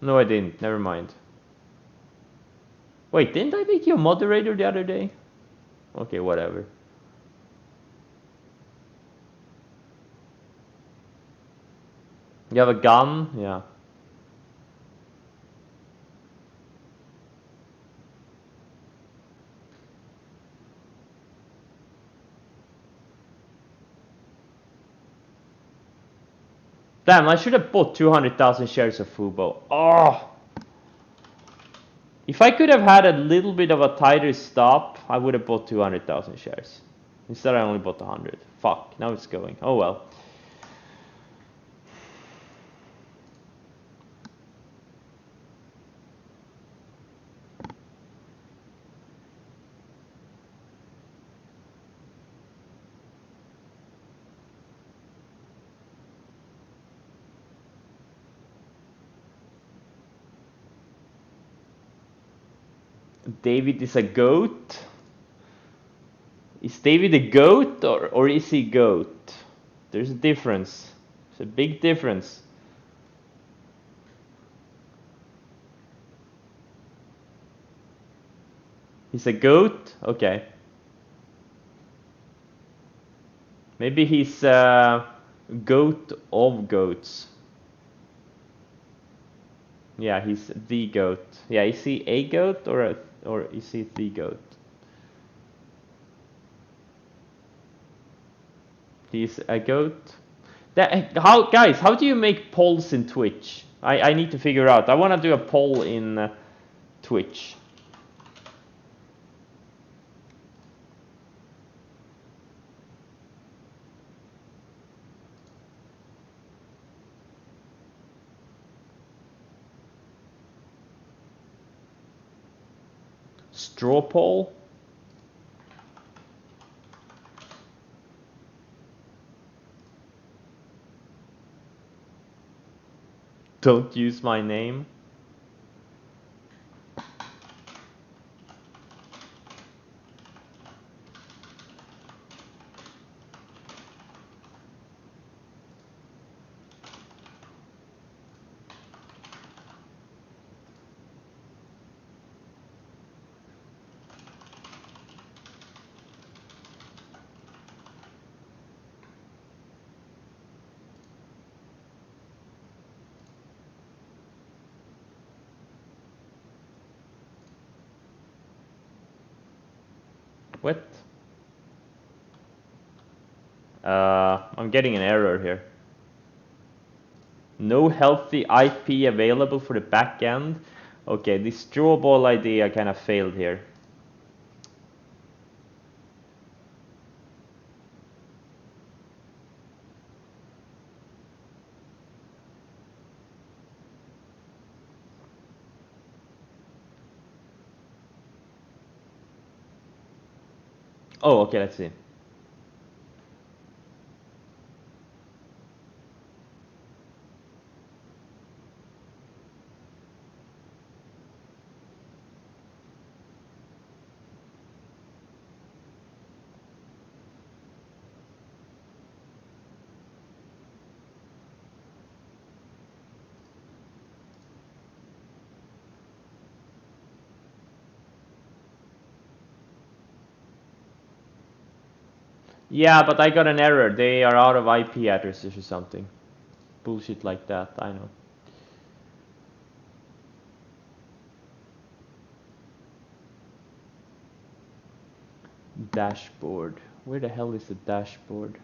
No, I didn't. Never mind. Wait, didn't I make you a moderator the other day? Okay, whatever. You have a gun? Yeah. Damn, I should have bought 200,000 shares of Fubo. Oh! If I could have had a little bit of a tighter stop, I would have bought 200,000 shares. Instead, I only bought 100. Fuck, now it's going. Oh well. David is a goat? Is David a goat or is he goat? There's a difference. There's a big difference. He's a goat? Okay. Maybe he's a goat of goats. Yeah, he's the goat. Yeah, is he a goat or is he the goat? He's a goat. How guys? How do you make polls in Twitch? I need to figure out. I want to do a poll in Twitch. Straw poll? Don't use my name. What? I'm getting an error here. No healthy IP available for the back end. Okay, the straw ball idea kind of failed here. Oh, okay, let's see. Yeah, but I got an error. They are out of IP addresses or something. Bullshit like that, I know. Dashboard. Where the hell is the dashboard?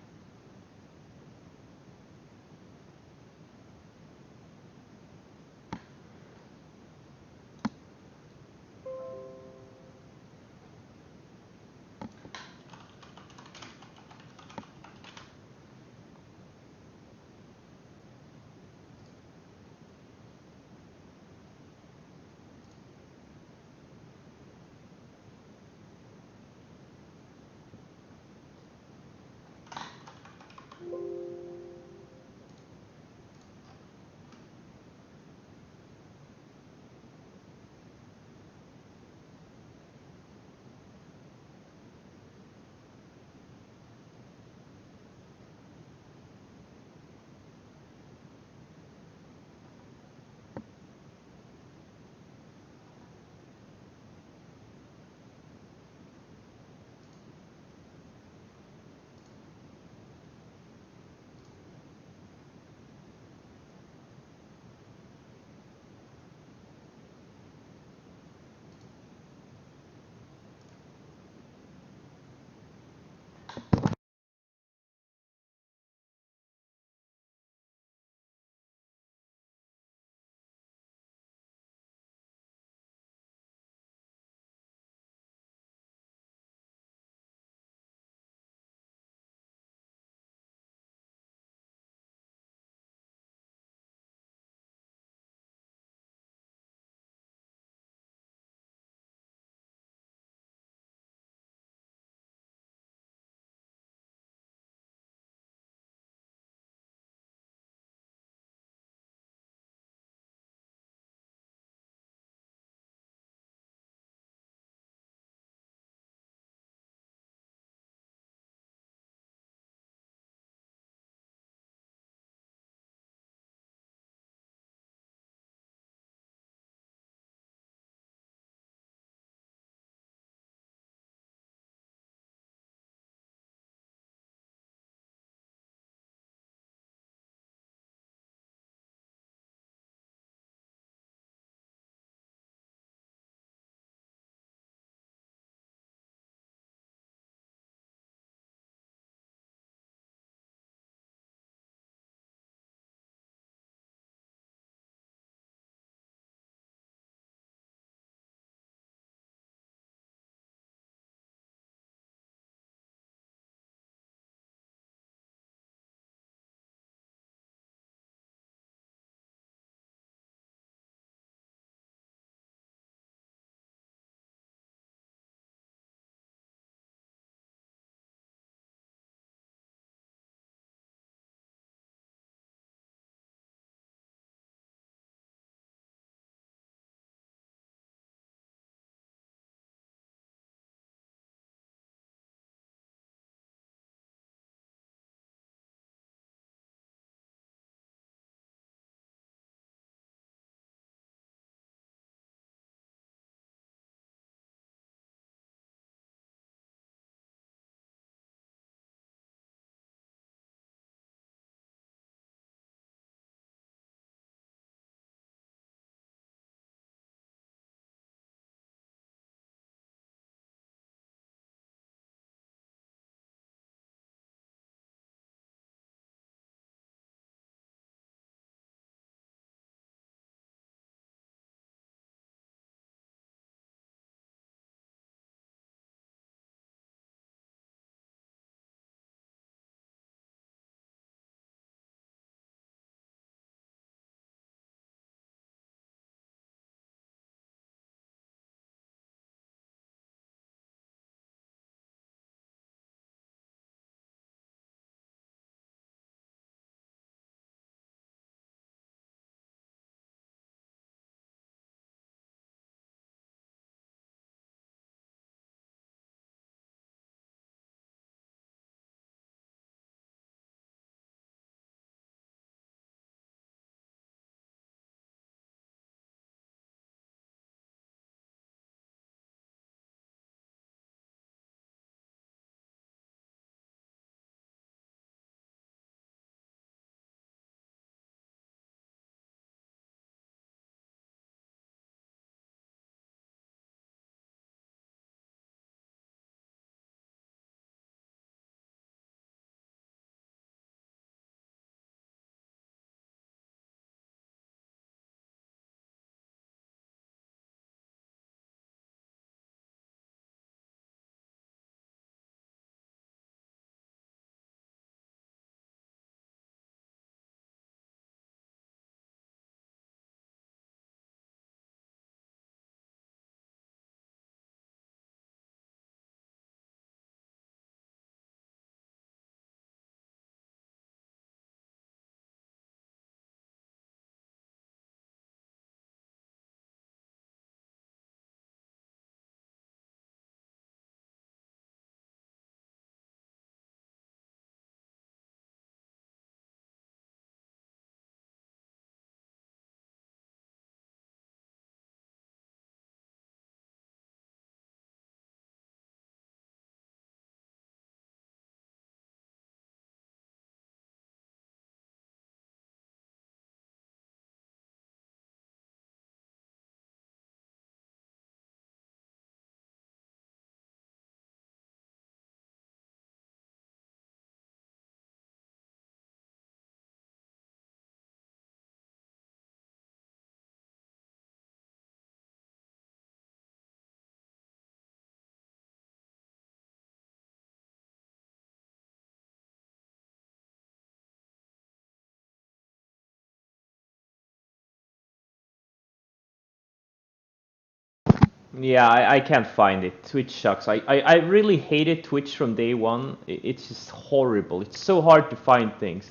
Yeah, I can't find it. Twitch sucks. I really hated Twitch from day one. It's just horrible. It's so hard to find things.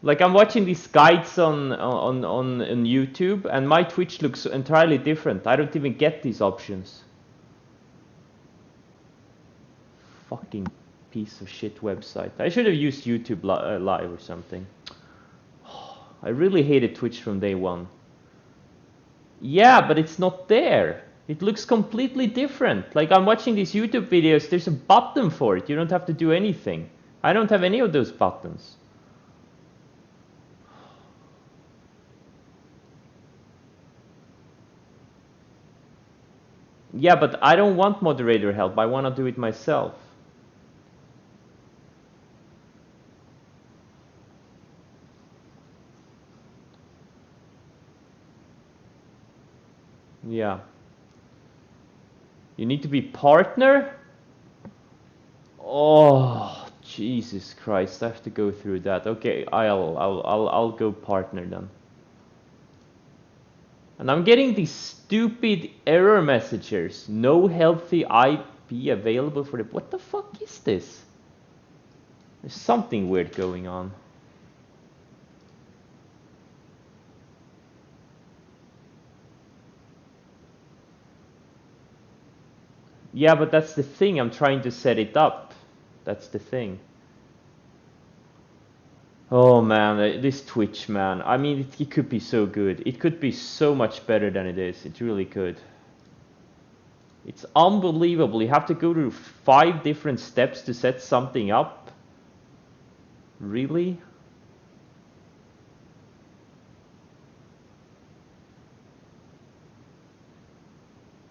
Like I'm watching these guides on YouTube, and my Twitch looks entirely different. I don't even get these options. Fucking piece of shit website. I should have used YouTube Live or something. I really hated Twitch from day one. Yeah, but it's not there. It looks completely different. Like I'm watching these YouTube videos, there's a button for it. You don't have to do anything. I don't have any of those buttons. Yeah, but I don't want moderator help. I want to do it myself. Yeah. You need to be partner? Oh, Jesus Christ. I have to go through that. Okay, I'll go partner then. And I'm getting these stupid error messages. No healthy IP available for the... What the fuck is this? There's something weird going on. Yeah, but that's the thing. I'm trying to set it up. That's the thing. Oh man, this Twitch, man. I mean, it could be so good. It could be so much better than it is. It really could. It's unbelievable. You have to go through 5 different steps to set something up. Really?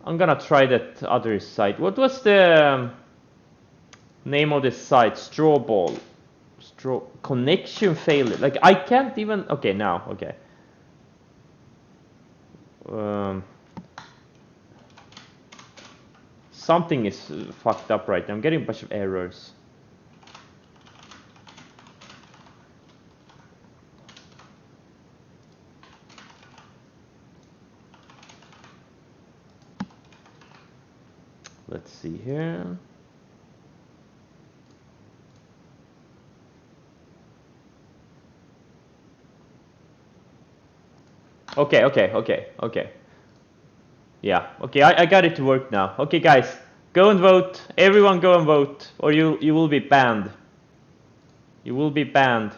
I'm gonna try that other site. What was the name of this site? Strawball. Connection failure. Like I can't even. Okay, now. Okay. Um, Something is fucked up right now. I'm getting a bunch of errors. Let's see here. Okay. Yeah, okay, I got it to work now. Okay, guys, go and vote. Everyone go and vote, or you will be banned. You will be banned.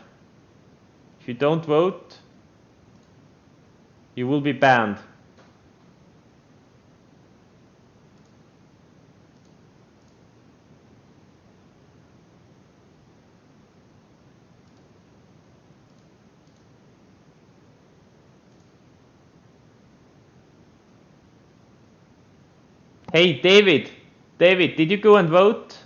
If you don't vote, you will be banned. Hey, David. David, did you go and vote?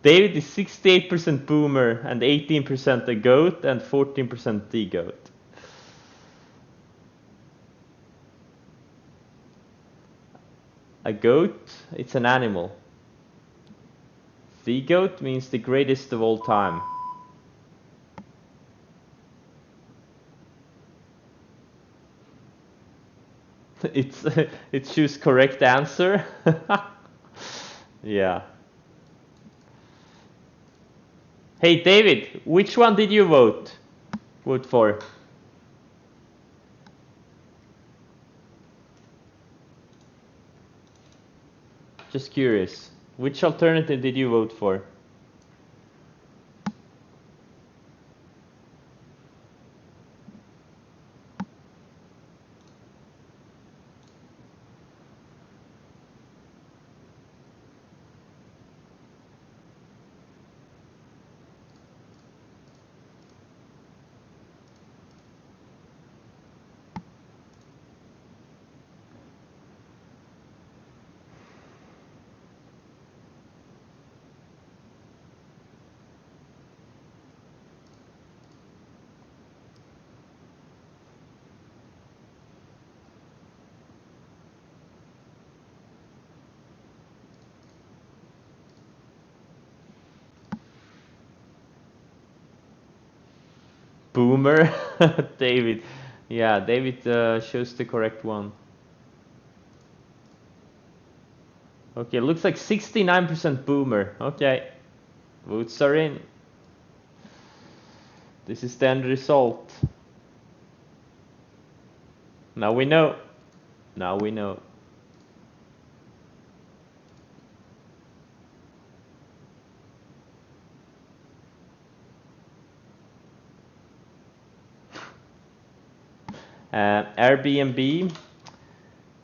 David is 68% boomer and 18% a goat and 14% the goat. A goat, it's an animal. The goat means the greatest of all time. It's it choose correct answer. Yeah. Hey David, which one did you vote for? Just curious. Which alternative did you vote for? Boomer. David. Yeah, David shows the correct one. Okay, looks like 69% Boomer. Okay, votes are in. This is the end result. Now we know. Now we know. Airbnb.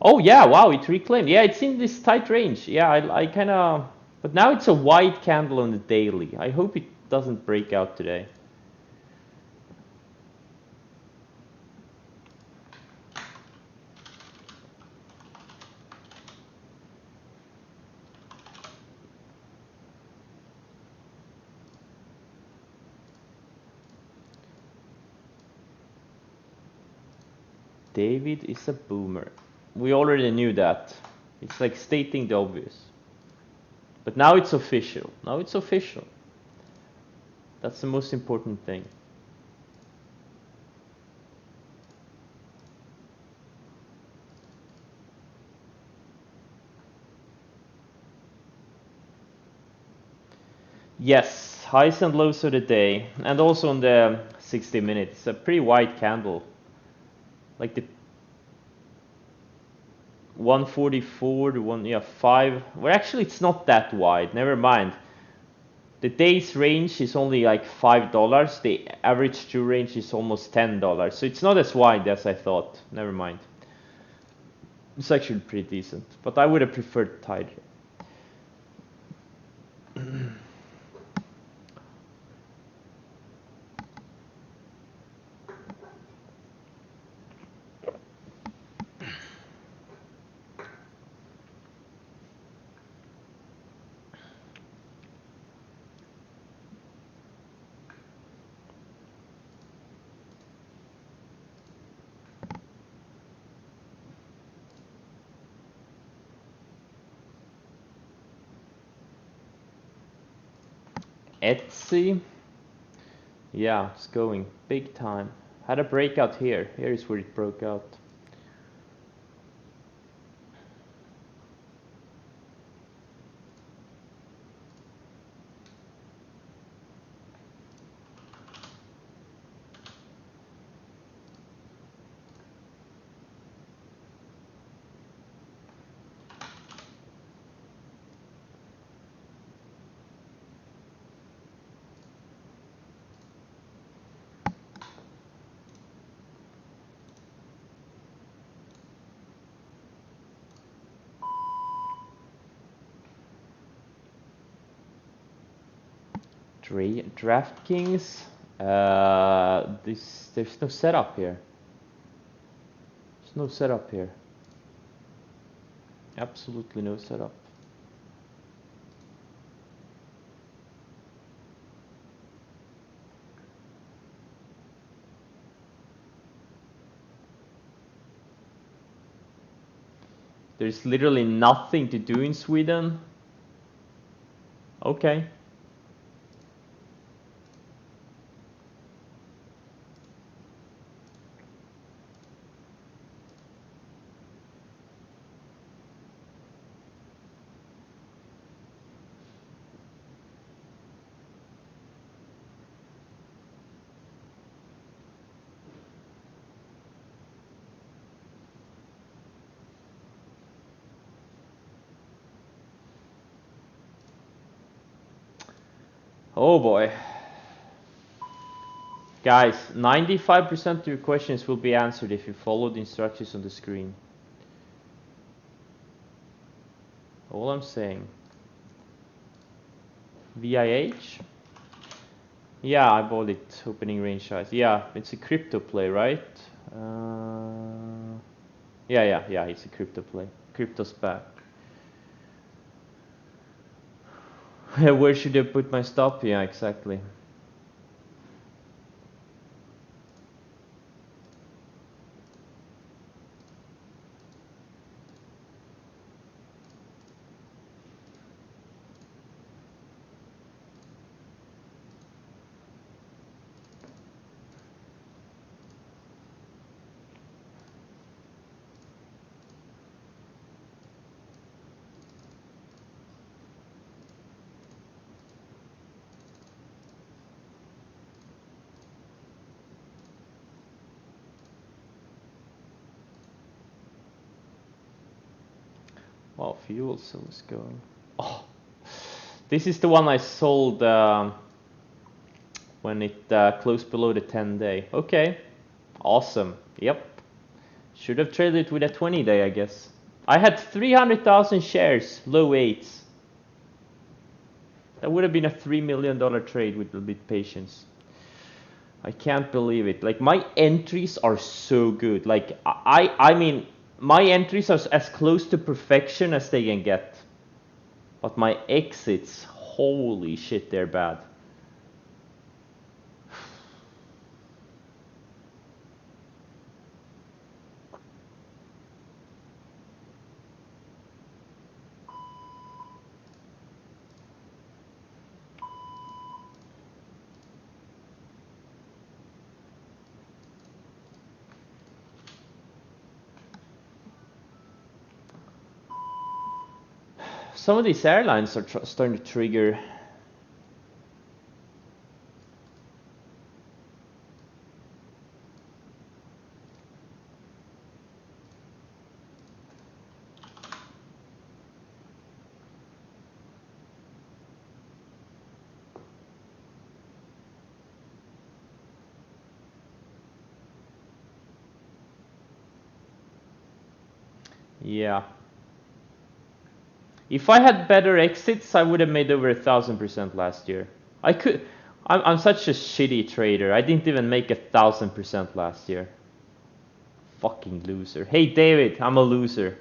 Oh yeah, wow, it reclaimed. Yeah, it's in this tight range. Yeah, I kind of... But now it's a white candle on the daily. I hope it doesn't break out today. David is a boomer. We already knew that. It's like stating the obvious. But now it's official. Now it's official. That's the most important thing. Yes, highs and lows of the day. And also on the 60 minutes. A pretty wide candle. Like the 144 to 5. Well, actually, it's not that wide. Never mind. The day's range is only like $5. The average true range is almost $10. So it's not as wide as I thought. Never mind. It's actually pretty decent. But I would have preferred tighter. Etsy. Yeah, it's going big time. Had a breakout here. Here is where it broke out. DraftKings. There's no setup here. There's no setup here. Absolutely no setup. There's literally nothing to do in Sweden. Okay. Oh boy. Guys, 95% of your questions will be answered if you follow the instructions on the screen. All I'm saying. VIH? Yeah, I bought it, opening range size. Yeah, it's a crypto play, right? Yeah, it's a crypto play. Crypto's back. Where should I put my stop? Yeah, exactly. Wow, fuel cell is going. Oh, this is the one I sold when it closed below the 10-day. Okay, awesome. Yep. Should have traded it with a 20-day, I guess. I had 300,000 shares, low 8s. That would have been a $3 million trade with a little bit patience. I can't believe it. Like, my entries are so good. Like, I mean, my entries are as close to perfection as they can get. But my exits, holy shit, they're bad. Some of these airlines are starting to trigger. Yeah. If I had better exits, I would have made over 1,000% last year. I could. I'm such a shitty trader. I didn't even make 1,000% last year. Fucking loser. Hey David, I'm a loser.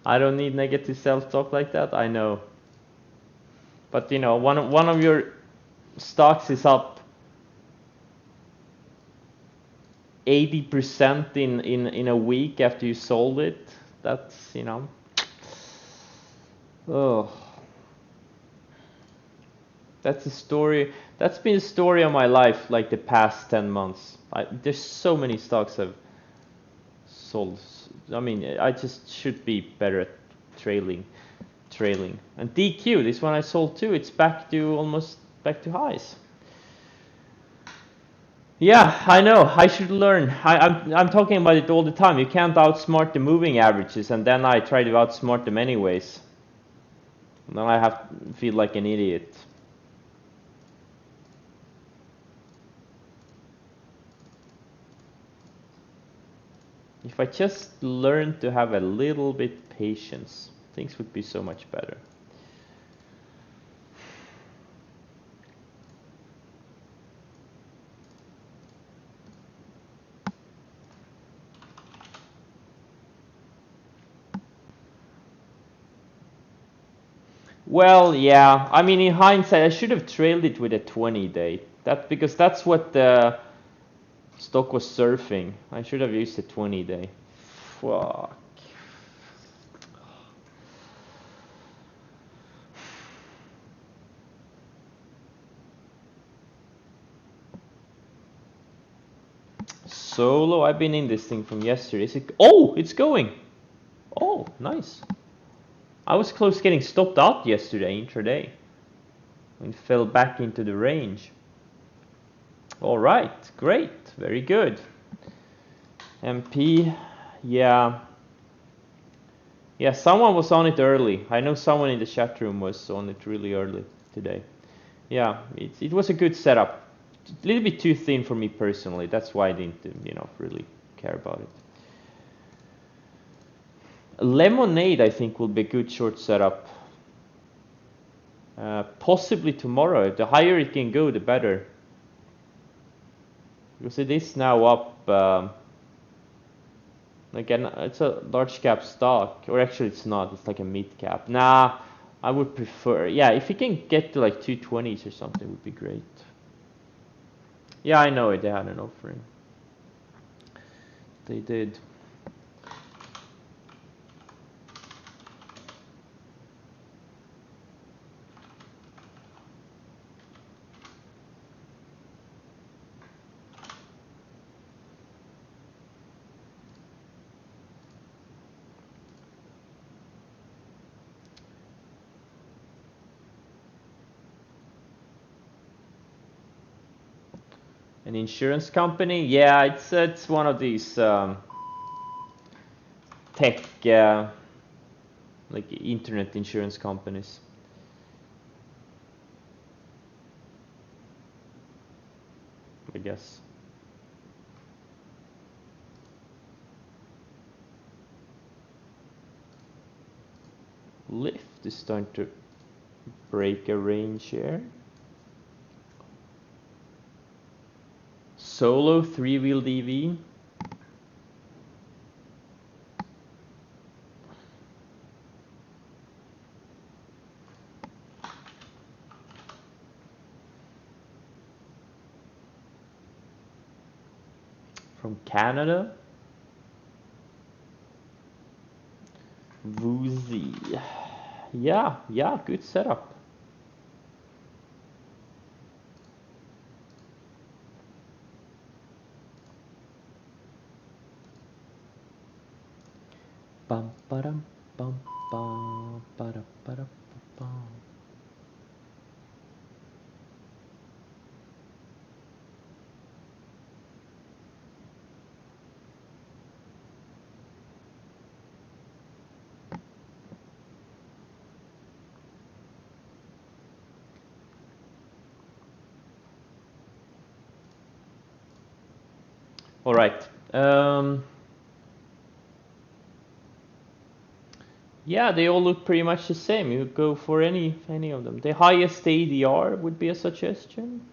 I don't need negative self-talk like that. I know. But you know, one of your stocks is up 80% in a week after you sold it. That's, you know. Oh. That's the story. That's been the story of my life, like the past 10 months. There's so many stocks I've sold. I mean, I just should be better at trailing. And DQ, this one I sold too. It's back to almost back to highs. Yeah, I know. I should learn. I'm talking about it all the time. You can't outsmart the moving averages, and then I try to outsmart them anyways. And then I have to feel like an idiot. If I just learned to have a little bit patience, things would be so much better. Well, yeah. I mean, in hindsight, I should have trailed it with a 20-day. Because that's what the stock was surfing. I should have used a 20-day. Fuck. Solo, I've been in this thing from yesterday. Oh, it's going. Oh, nice. I was close getting stopped out yesterday, intraday. And fell back into the range. All right, great, very good. MP, yeah. Yeah, someone was on it early. I know someone in the chat room was on it really early today. Yeah, it was a good setup. A little bit too thin for me personally. That's why I didn't, you know, really care about it. Lemonade, I think, will be a good short setup. Possibly tomorrow. The higher it can go, the better. Because it is now up. Again, it's a large cap stock, or actually it's not. It's like a mid cap. Nah, I would prefer. Yeah, if you can get to like 220s or something, would be great. Yeah, I know it. They had an offering. They did. An insurance company? Yeah, it's one of these tech, like internet insurance companies. I guess. Lyft is starting to break a range here. Solo 3-wheeled EV. From Canada. Woozy. Yeah, good setup. Bum ba-dum bum bum ba-da ba-da bum. All right. Yeah, they all look pretty much the same. You could go for any of them. The highest ADR would be a suggestion.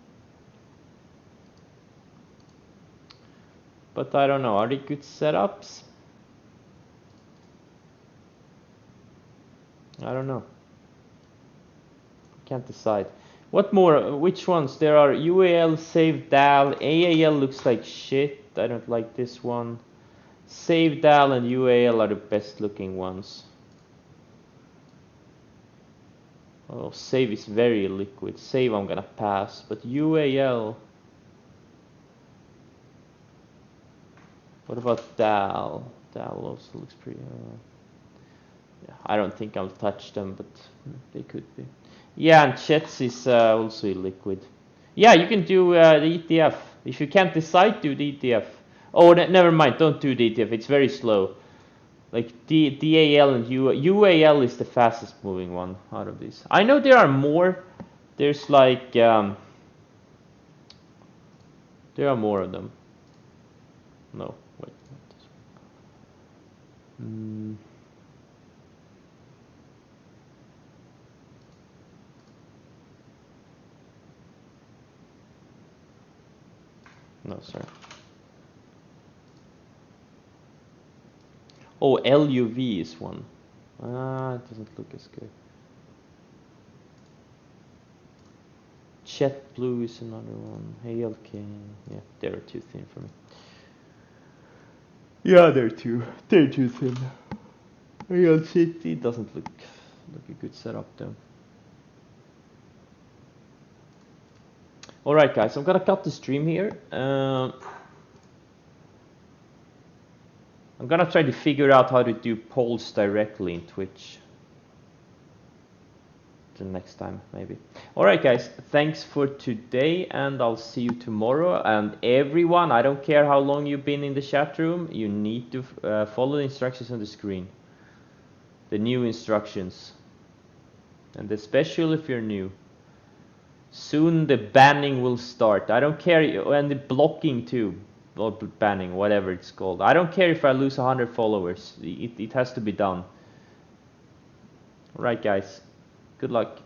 But I don't know. Are they good setups? I don't know. Can't decide. What more? Which ones? There are UAL, Save DAL. AAL looks like shit. I don't like this one. Save DAL and UAL are the best looking ones. Oh, Save is very liquid. Save I'm gonna pass. But UAL. What about DAL? DAL also looks pretty. Yeah, I don't think I'll touch them, but they could be. Yeah, and Chets is also liquid. Yeah, you can do the ETF. If you can't decide, do the ETF. Oh, never mind. Don't do the ETF. It's very slow. Like DAL and UAL is the fastest moving one out of these. I know there are more. There's like there are more of them. No, wait. No, sorry. Oh, LUV is one. It doesn't look as good. JetBlue is another one. ALK. Yeah, they're too thin for me. Yeah, they're too thin. Real City doesn't look a good setup though. Alright guys, I'm gonna cut the stream here. I'm gonna try to figure out how to do polls directly in Twitch. Till next time, maybe. Alright guys, thanks for today and I'll see you tomorrow. And everyone, I don't care how long you've been in the chat room, you need to follow the instructions on the screen. The new instructions. And especially if you're new. Soon the banning will start. I don't care, and the blocking too, or banning, whatever it's called. I don't care if I lose 100 followers. It has to be done. Alright guys, good luck.